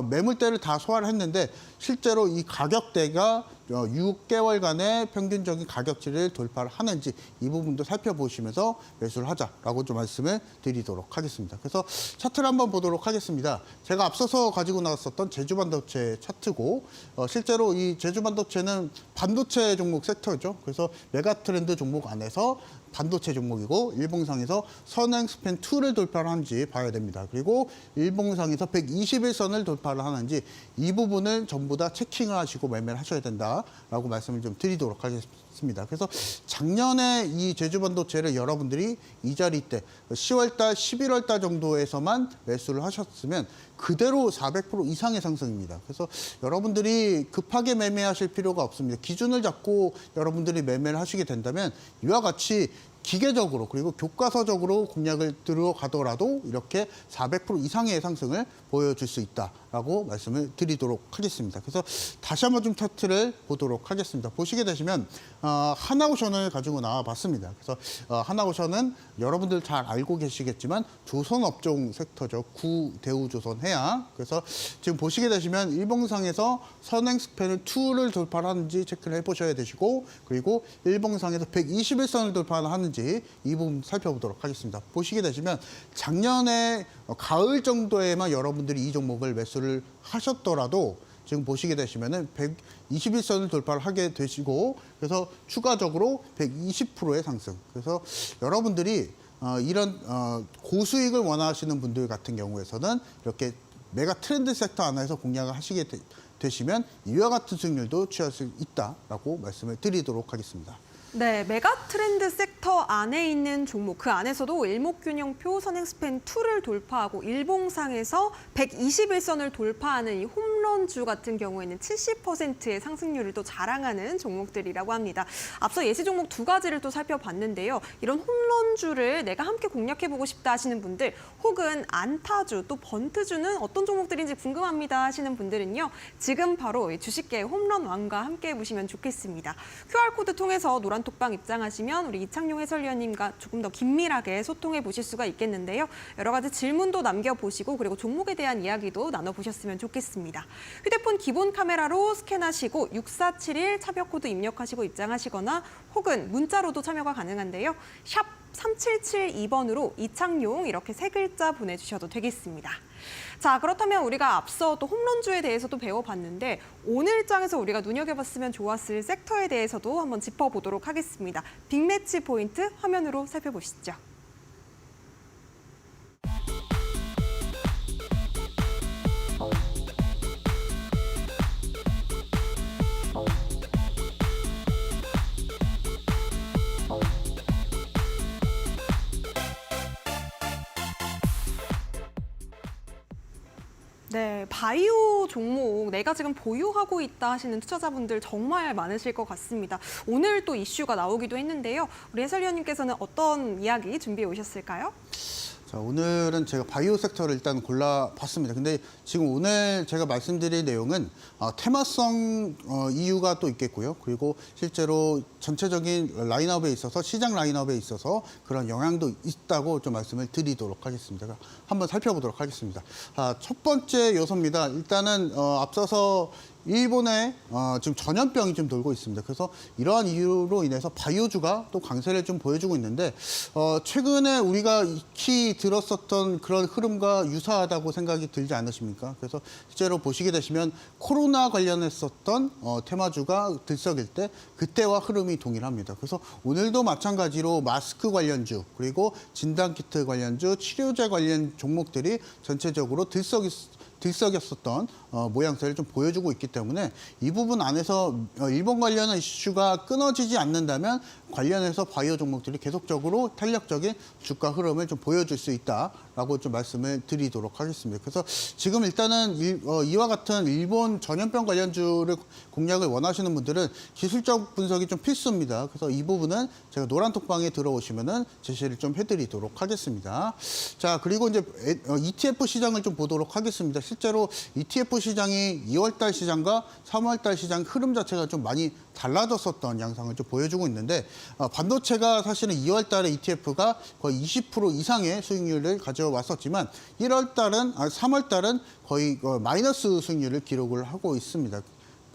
매물대를 다 소화를 했는데 실제로 이 가격대가 6개월간의 평균적인 가격치를 돌파를 하는지 이 부분도 살펴보시면서 매수를 하자라고 좀 말씀을 드리도록 하겠습니다. 그래서 차트를 한번 보도록 하겠습니다. 제가 앞서서 가지고 나왔었던 제주반도체 차트고, 실제로 이 제주반도체는 반도체 종목 섹터죠. 그래서 메가트렌드 종목 안에서 반도체 종목이고 일봉상에서 선행 스팬 2를 돌파를 하는지 봐야 됩니다. 그리고 일봉상에서 121선을 돌파를 하는지 이 부분을 전부 다 체킹을 하시고 매매를 하셔야 된다라고 말씀을 좀 드리도록 하겠습니다. 그래서 작년에 이 제주반도체를 여러분들이 이 자리 때 10월달, 11월달 정도에서만 매수를 하셨으면 그대로 400% 이상의 상승입니다. 그래서 여러분들이 급하게 매매하실 필요가 없습니다. 기준을 잡고 여러분들이 매매를 하시게 된다면 이와 같이 기계적으로 그리고 교과서적으로 공략을 들어가더라도 이렇게 400% 이상의 상승을 보여줄 수 있다라고 말씀을 드리도록 하겠습니다. 그래서 다시 한번 좀 차트를 보도록 하겠습니다. 보시게 되시면 하나오션을 가지고 나와봤습니다. 그래서 하나오션은 여러분들 잘 알고 계시겠지만 조선업종 섹터죠. 구대우조선해양. 그래서 지금 보시게 되시면 일봉상에서 선행 스팬을 2를 돌파하는지 체크를 해보셔야 되시고 그리고 일봉상에서 121선을 돌파하는지 이 부분 살펴보도록 하겠습니다. 보시게 되시면 작년에 가을 정도에만 여러분들이 이 종목을 매수를 하셨더라도 지금 보시게 되시면은 121선을 돌파를 하게 되시고 그래서 추가적으로 120%의 상승. 그래서 여러분들이 이런 고수익을 원하시는 분들 같은 경우에서는 이렇게 메가 트렌드 섹터 안에서 공략을 하시게 되시면 이와 같은 수익률도 취할 수 있다라고 말씀을 드리도록 하겠습니다. 네, 메가 트렌드 섹터 안에 있는 종목, 그 안에서도 일목균형표 선행 스팬 2를 돌파하고 일봉상에서 121선을 돌파하는 이 홈런주 같은 경우에는 70%의 상승률을 또 자랑하는 종목들이라고 합니다. 앞서 예시 종목 두 가지를 또 살펴봤는데요. 이런 홈런주를 내가 함께 공략해보고 싶다 하시는 분들 혹은 안타주 또 번트주는 어떤 종목들인지 궁금합니다 하시는 분들은요. 지금 바로 주식계의 홈런 왕과 함께 해보시면 좋겠습니다. QR코드 통해서 노란 톡방 입장하시면 우리 이창용 해설위원님과 조금 더 긴밀하게 소통해 보실 수가 있겠는데요. 여러 가지 질문도 남겨보시고 그리고 종목에 대한 이야기도 나눠보셨으면 좋겠습니다. 휴대폰 기본 카메라로 스캔하시고 6471 차별 코드 입력하시고 입장하시거나 혹은 문자로도 참여가 가능한데요. 샵 3772번으로 이창용 이렇게 세 글자 보내주셔도 되겠습니다. 자, 그렇다면 우리가 앞서 또 홈런주에 대해서도 배워봤는데 오늘 장에서 우리가 눈여겨봤으면 좋았을 섹터에 대해서도 한번 짚어보도록 하겠습니다. 빅매치 포인트 화면으로 살펴보시죠. 네, 바이오 종목 내가 지금 보유하고 있다 하시는 투자자분들 정말 많으실 것 같습니다. 오늘 또 이슈가 나오기도 했는데요. 우리 해설위원님께서는 어떤 이야기 준비해 오셨을까요? 자, 오늘은 제가 바이오 섹터를 일단 골라봤습니다. 근데 지금 오늘 제가 말씀드릴 내용은 테마성 이유가 또 있겠고요. 그리고 실제로 전체적인 라인업에 있어서 시장 라인업에 있어서 그런 영향도 있다고 좀 말씀을 드리도록 하겠습니다. 한번 살펴보도록 하겠습니다. 첫 번째 요소입니다. 일단은 앞서서 일본에 지금 전염병이 좀 돌고 있습니다. 그래서 이러한 이유로 인해서 바이오주가 또 강세를 좀 보여주고 있는데 최근에 우리가 익히 들었었던 그런 흐름과 유사하다고 생각이 들지 않으십니까? 그래서 실제로 보시게 되시면 코로나 관련했었던 테마주가 들썩일 때 그때와 흐름이 동일합니다. 그래서 오늘도 마찬가지로 마스크 관련주 그리고 진단키트 관련주, 치료제 관련 종목들이 전체적으로 들썩였었던 모양새를 좀 보여주고 있기 때문에 이 부분 안에서 일본 관련한 이슈가 끊어지지 않는다면 관련해서 바이오 종목들이 계속적으로 탄력적인 주가 흐름을 좀 보여줄 수 있다라고 좀 말씀을 드리도록 하겠습니다. 그래서 지금 일단은 이와 같은 일본 전염병 관련주를 공략을 원하시는 분들은 기술적 분석이 좀 필수입니다. 그래서 이 부분은 제가 노란 톡방에 들어오시면은 제시를 좀 해드리도록 하겠습니다. 자, 그리고 이제 ETF 시장을 좀 보도록 하겠습니다. 실제로 ETF 시장이 2월달 시장과 3월달 시장 흐름 자체가 좀 많이 달라졌었던 양상을 좀 보여주고 있는데 반도체가 사실은 2월달에 ETF가 거의 20% 이상의 수익률을 가져왔었지만 3월달은 거의 마이너스 수익률을 기록을 하고 있습니다.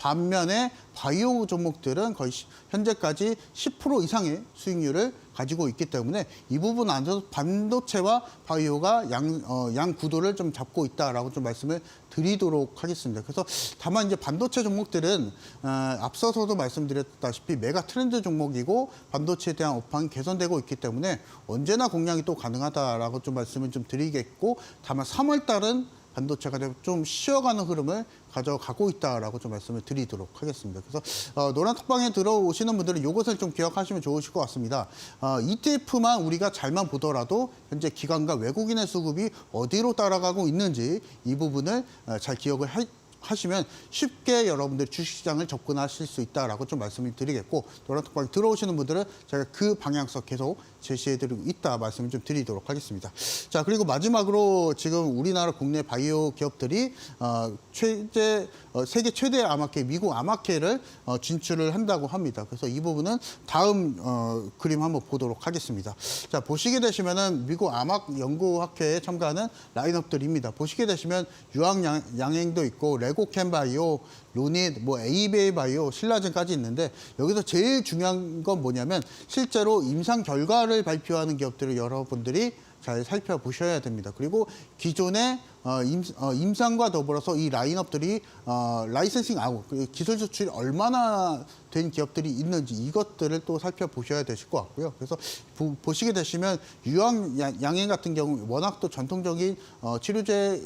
반면에 바이오 종목들은 거의 현재까지 10% 이상의 수익률을 가지고 있기 때문에 이 부분 안에서 반도체와 바이오가 양 구도를 좀 잡고 있다라고 좀 말씀을 드리도록 하겠습니다. 그래서 다만 이제 반도체 종목들은 앞서서도 말씀드렸다시피 메가 트렌드 종목이고 반도체에 대한 업황이 개선되고 있기 때문에 언제나 공략이 또 가능하다라고 좀 말씀을 좀 드리겠고, 다만 3월 달은 반도체가 좀 쉬어가는 흐름을 가져가고 있다라고 좀 말씀을 드리도록 하겠습니다. 그래서 노란 톡방에 들어오시는 분들은 이것을 좀 기억하시면 좋으실 것 같습니다. ETF만 우리가 잘만 보더라도 현재 기관과 외국인의 수급이 어디로 따라가고 있는지 이 부분을 잘 기억을 하시면 쉽게 여러분들 주식시장을 접근하실 수 있다라고 좀 말씀을 드리겠고, 노란 톡방에 들어오시는 분들은 제가 그 방향성 계속 제시해드리고 있다 말씀을 좀 드리도록 하겠습니다. 자, 그리고 마지막으로 지금 우리나라 국내 바이오 기업들이 세계 최대 암학회, 미국 암학회를 진출을 한다고 합니다. 그래서 이 부분은 다음 그림 한번 보도록 하겠습니다. 자, 보시게 되시면은 미국 암학 연구학회에 참가하는 라인업들입니다. 보시게 되시면 유황양행도 있고 레고캠 바이오, 루닛, ABA 바이오, 신라젠까지 있는데, 여기서 제일 중요한 건 뭐냐면 실제로 임상 결과를 발표하는 기업들을 여러분들이 잘 살펴보셔야 됩니다. 그리고 기존의 임상과 더불어서 이 라인업들이 라이센싱하고 기술 수출이 얼마나 된 기업들이 있는지 이것들을 또 살펴보셔야 되실 것 같고요. 그래서 보시게 되시면 유황양행 같은 경우 워낙 또 전통적인 치료제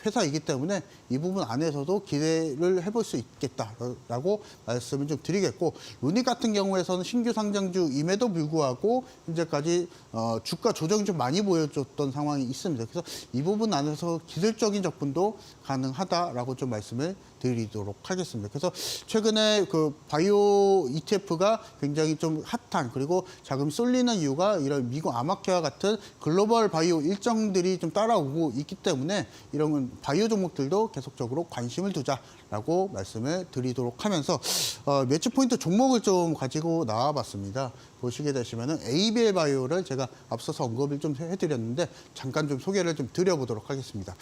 회사이기 때문에 이 부분 안에서도 기대를 해볼 수 있겠다라고 말씀을 좀 드리겠고, 루닛 같은 경우에서는 신규 상장주임에도 불구하고 현재까지 주가 조정이 좀 많이 보여줬던 상황이 있습니다. 그래서 이 부분 안에서 기술적인 접근도 가능하다라고 좀 말씀을 드리도록 하겠습니다. 그래서 최근에 그 바이오 ETF가 굉장히 좀 핫한, 그리고 자금이 쏠리는 이유가 이런 미국 암학회와 같은 글로벌 바이오 일정들이 좀 따라오고 있기 때문에 이런 바이오 종목들도 계속적으로 관심을 두자라고 말씀을 드리도록 하면서 매치 포인트 종목을 좀 가지고 나와봤습니다. 보시게 되시면은 ABL 바이오를 제가 앞서서 언급을 좀 해드렸는데 잠깐 좀 소개를 좀 드려보도록 하겠습니다.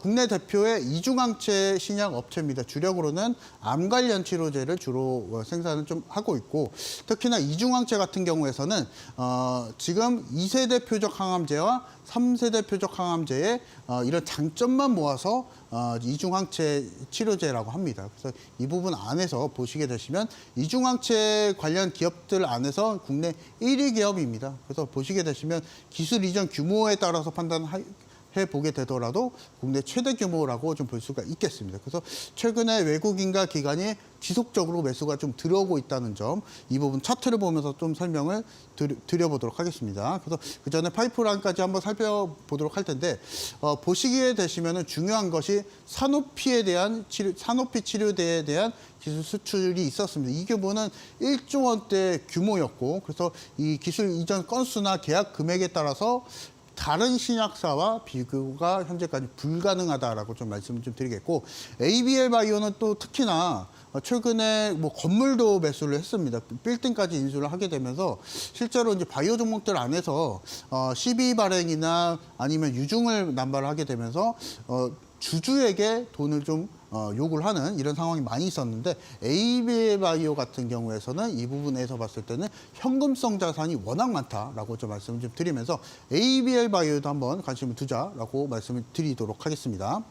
국내 대표의 이중항체 신약 업체입니다. 주력으로는 암 관련 치료제를 주로 생산을 좀 하고 있고, 특히나 이중항체 같은 경우에서는 지금 2세대 표적 항암제와 3세대 표적 항암제의 이런 장점만 모아서 이중항체 치료제라고 합니다. 그래서 이 부분 안에서 보시게 되시면 이중항체 관련 기업들 안에서 국내 1위 기업입니다. 그래서 보시게 되시면 기술 이전 규모에 따라서 해보게 되더라도 국내 최대 규모라고 좀 볼 수가 있겠습니다. 그래서 최근에 외국인과 기관이 지속적으로 매수가 좀 들어오고 있다는 점, 이 부분 차트를 보면서 좀 설명을 드려보도록 하겠습니다. 그래서 그 전에 파이프라인까지 한번 살펴보도록 할 텐데, 보시게 되시면은 중요한 것이 산오피 치료제에 대한 기술 수출이 있었습니다. 이 규모는 1조 원대 규모였고, 그래서 이 기술 이전 건수나 계약 금액에 따라서 다른 신약사와 비교가 현재까지 불가능하다라고 좀 말씀을 좀 드리겠고, ABL 바이오는 또 특히나 최근에 건물도 매수를 했습니다. 빌딩까지 인수를 하게 되면서 실제로 이제 바이오 종목들 안에서 CB 발행이나 아니면 유증을 남발을 하게 되면서 주주에게 돈을 좀 요구를 하는 이런 상황이 많이 있었는데, ABL 바이오 같은 경우에서는 이 부분에서 봤을 때는 현금성 자산이 워낙 많다라고 좀 말씀을 좀 드리면서 ABL 바이오도 한번 관심을 두자라고 말씀을 드리도록 하겠습니다.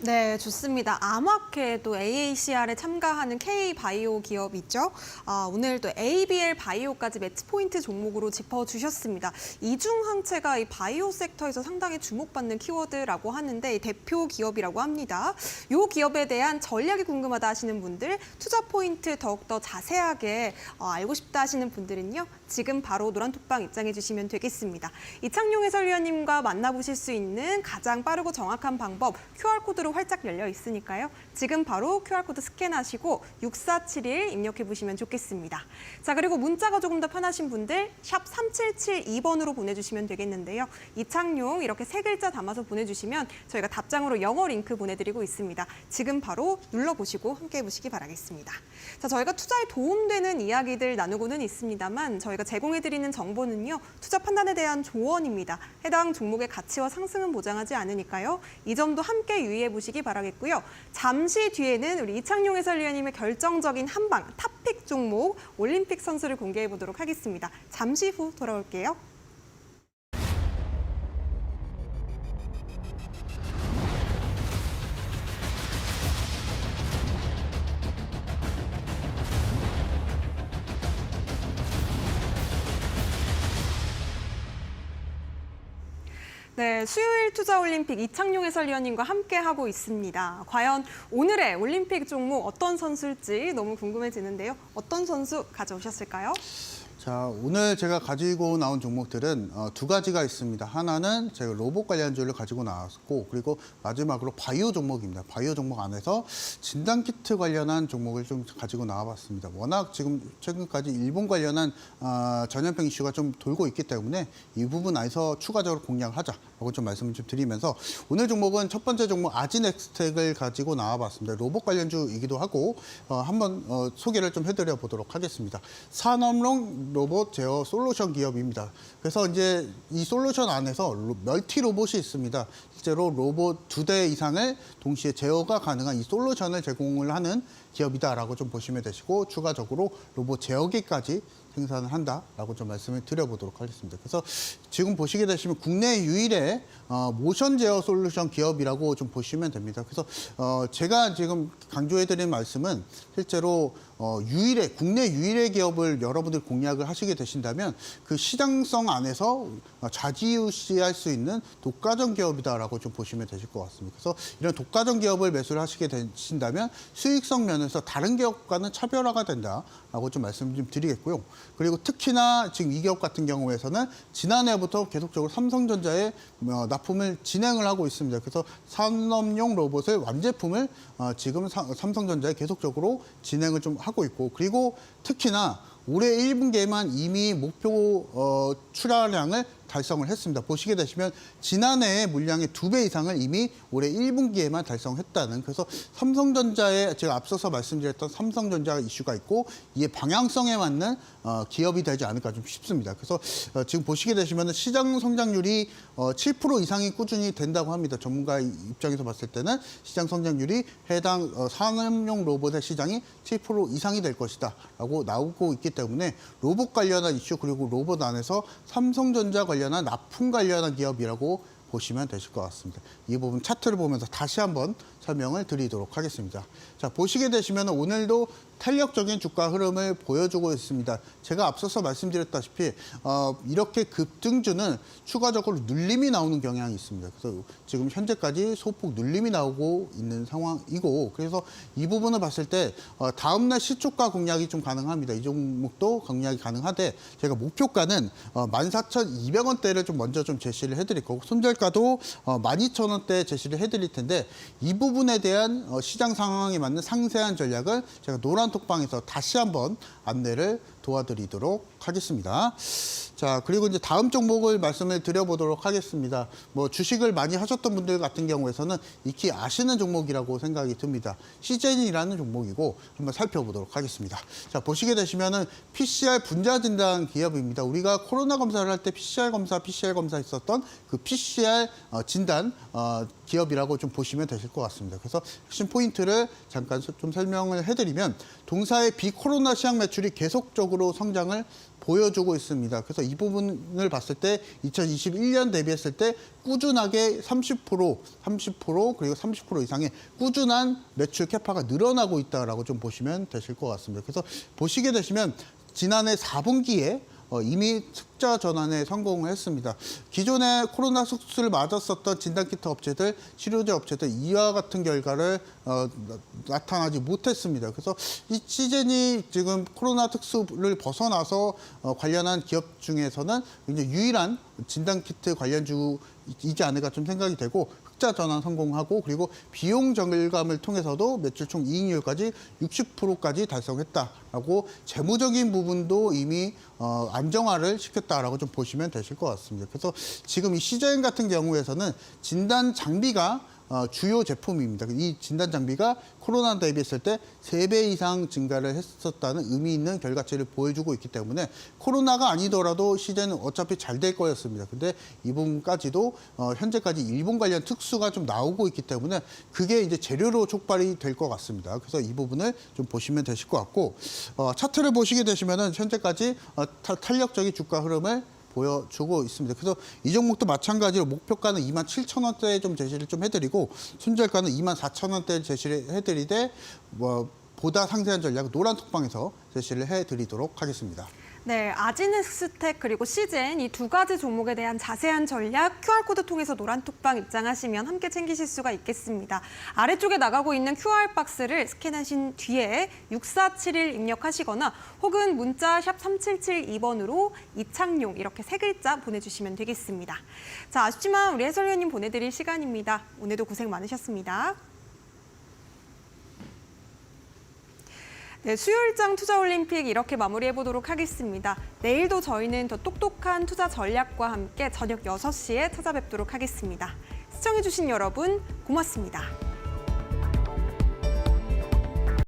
네, 좋습니다. 암학회도 AACR에 참가하는 K바이오 기업이죠. 오늘 또 ABL 바이오까지 매치 포인트 종목으로 짚어주셨습니다. 이중항체가 이 바이오 섹터에서 상당히 주목받는 키워드라고 하는데 대표 기업이라고 합니다. 이 기업에 대한 전략이 궁금하다 하시는 분들, 투자 포인트 더욱더 자세하게 알고 싶다 하시는 분들은요, 지금 바로 노란톡방 입장해 주시면 되겠습니다. 이창용 해설위원님과 만나보실 수 있는 가장 빠르고 정확한 방법, QR코드로 활짝 열려 있으니까요. 지금 바로 QR코드 스캔하시고 6471 입력해 보시면 좋겠습니다. 자, 그리고 문자가 조금 더 편하신 분들 샵 3772번으로 보내주시면 되겠는데요. 이창용 이렇게 세 글자 담아서 보내주시면 저희가 답장으로 영어 링크 보내드리고 있습니다. 지금 바로 눌러보시고 함께 해보시기 바라겠습니다. 자, 저희가 투자에 도움되는 이야기들 나누고는 있습니다만 저희가 제공해드리는 정보는요, 투자 판단에 대한 조언입니다. 해당 종목의 가치와 상승은 보장하지 않으니까요. 이 점도 함께 유의해 보시면 보시기 바라겠고요. 잠시 뒤에는 우리 이창용 해설위원님의 결정적인 한방 탑픽 종목 올림픽 선수를 공개해 보도록 하겠습니다. 잠시 후 돌아올게요. 네, 수요일 투자올림픽 이창용 해설위원님과 함께하고 있습니다. 과연 오늘의 올림픽 종목 어떤 선수일지 너무 궁금해지는데요. 어떤 선수 가져오셨을까요? 자, 오늘 제가 가지고 나온 종목들은 두 가지가 있습니다. 하나는 제가 로봇 관련주를 가지고 나왔고, 그리고 마지막으로 바이오 종목입니다. 바이오 종목 안에서 진단키트 관련한 종목을 좀 가지고 나와봤습니다. 워낙 지금 최근까지 일본 관련한 전염병 이슈가 좀 돌고 있기 때문에 이 부분 안에서 추가적으로 공략을 하자라고 좀 말씀을 좀 드리면서, 오늘 종목은 첫 번째 종목 아진엑스텍을 가지고 나와봤습니다. 로봇 관련주이기도 하고 한번 소개를 좀 해드려 보도록 하겠습니다. 산업용 로봇 제어 솔루션 기업입니다. 그래서 이제 이 솔루션 안에서 멀티 로봇이 있습니다. 실제로 로봇 2대 이상을 동시에 제어가 가능한 이 솔루션을 제공을 하는 기업이다라고 좀 보시면 되시고, 추가적으로 로봇 제어기까지 생산을 한다라고 좀 말씀을 드려보도록 하겠습니다. 그래서 지금 보시게 되시면 국내 유일의 모션 제어 솔루션 기업이라고 좀 보시면 됩니다. 그래서 제가 지금 강조해드린 말씀은 실제로 국내 유일의 기업을 여러분들 공략을 하시게 되신다면 그 시장성 안에서 좌지우지할 수 있는 독과점 기업이다라고 좀 보시면 되실 것 같습니다. 그래서 이런 독과점 기업을 매수를 하시게 되신다면 수익성 면에서 다른 기업과는 차별화가 된다라고 좀 말씀 좀 드리겠고요. 그리고 특히나 지금 이 기업 같은 경우에서는 지난해부터 계속적으로 삼성전자에 납품을 진행을 하고 있습니다. 그래서 산업용 로봇을 완제품을 지금 삼성전자에 계속적으로 진행을 좀 하고 있고, 그리고 특히나 올해 1분기에만 이미 목표 출하량을 달성을 했습니다. 보시게 되시면 지난해의 물량의 2배 이상을 이미 올해 1분기에만 달성했다는, 그래서 삼성전자에 제가 앞서서 말씀드렸던 삼성전자 이슈가 있고 이에 방향성에 맞는 기업이 되지 않을까 좀 싶습니다. 그래서 지금 보시게 되시면 시장 성장률이 7% 이상이 꾸준히 된다고 합니다. 전문가 입장에서 봤을 때는 시장 성장률이 해당 산업용 로봇의 시장이 7% 이상이 될 것이다 라고 나오고 있기 때문에 로봇 관련한 이슈, 그리고 로봇 안에서 삼성전자 관련한 납품 관련한 기업이라고 보시면 되실 것 같습니다. 이 부분 차트를 보면서 다시 한번 설명을 드리도록 하겠습니다. 자, 보시게 되시면 오늘도 탄력적인 주가 흐름을 보여주고 있습니다. 제가 앞서서 말씀드렸다시피 이렇게 급등주는 추가적으로 눌림이 나오는 경향이 있습니다. 그래서 지금 현재까지 소폭 눌림이 나오고 있는 상황이고, 그래서 이 부분을 봤을 때 다음날 시초가 공략이 좀 가능합니다. 이 종목도 공략이 가능하되, 제가 목표가는 14,200원대를 좀 먼저 좀 제시를 해드릴 거고, 손절가도 12,000원대 제시를 해드릴 텐데, 이 부분에 대한 시장 상황에 맞는 상세한 전략을 제가 노란 톡방에서 다시 한번 안내를 도와드리도록 하겠습니다. 자, 그리고 이제 다음 종목을 말씀을 드려보도록 하겠습니다. 뭐 주식을 많이 하셨던 분들 같은 경우에서는 익히 아시는 종목이라고 생각이 듭니다. 시젠이라는 종목이고 한번 살펴보도록 하겠습니다. 자, 보시게 되시면은 PCR 분자 진단 기업입니다. 우리가 코로나 검사를 할 때 PCR 검사 했었던 그 PCR 진단 기업이라고 좀 보시면 되실 것 같습니다. 그래서 핵심 포인트를 잠깐 좀 설명을 해드리면, 동사의 비코로나 시장 매출이 계속적으로 성장을 보여주고 있습니다. 그래서 이 부분을 봤을 때 2021년 대비했을 때 꾸준하게 30% 그리고 30% 이상의 꾸준한 매출 캐파가 늘어나고 있다라고 좀 보시면 되실 것 같습니다. 그래서 보시게 되시면 지난해 4분기에 이미 흑자 전환에 성공을 했습니다. 기존에 코로나 특수를 맞았었던 진단키트 업체들, 치료제 업체들 이와 같은 결과를 나타나지 못했습니다. 그래서 이 시즌이 지금 코로나 특수를 벗어나서 관련한 기업 중에서는 굉장히 유일한 진단키트 관련주이지 않을까 좀 생각이 되고, 흑자 전환 성공하고, 그리고 비용 절감을 통해서도 매출 총 이익률까지 60%까지 달성했다라고, 재무적인 부분도 이미 안정화를 시켰다라고 좀 보시면 되실 것 같습니다. 그래서 지금 이 시젠 같은 경우에서는 진단 장비가 주요 제품입니다. 이 진단 장비가 코로나 대비했을 때 3배 이상 증가를 했었다는 의미 있는 결과치를 보여주고 있기 때문에 코로나가 아니더라도 시제는 어차피 잘 될 거였습니다. 근데 이 부분까지도 현재까지 일본 관련 특수가 좀 나오고 있기 때문에 그게 이제 재료로 촉발이 될 것 같습니다. 그래서 이 부분을 좀 보시면 되실 것 같고 차트를 보시게 되시면은 현재까지 탄력적인 주가 흐름을 보여주고 있습니다. 그래서 이 종목도 마찬가지로 목표가는 27,000원대에 좀 제시를 좀 해드리고 손절가는 24,000원대 제시를 해드리되 보다 상세한 전략은 노란톡방에서 제시를 해드리도록 하겠습니다. 네, 아지네스텍 그리고 시젠 이 두 가지 종목에 대한 자세한 전략 QR코드 통해서 노란톡방 입장하시면 함께 챙기실 수가 있겠습니다. 아래쪽에 나가고 있는 QR 박스를 스캔하신 뒤에 6471 입력하시거나 혹은 문자 샵 3772번으로 이창용 이렇게 3글자 보내주시면 되겠습니다. 자, 아쉽지만 우리 해설위원님 보내드릴 시간입니다. 오늘도 고생 많으셨습니다. 네, 수요일장 투자올림픽 이렇게 마무리해보도록 하겠습니다. 내일도 저희는 더 똑똑한 투자 전략과 함께 저녁 6시에 찾아뵙도록 하겠습니다. 시청해주신 여러분 고맙습니다.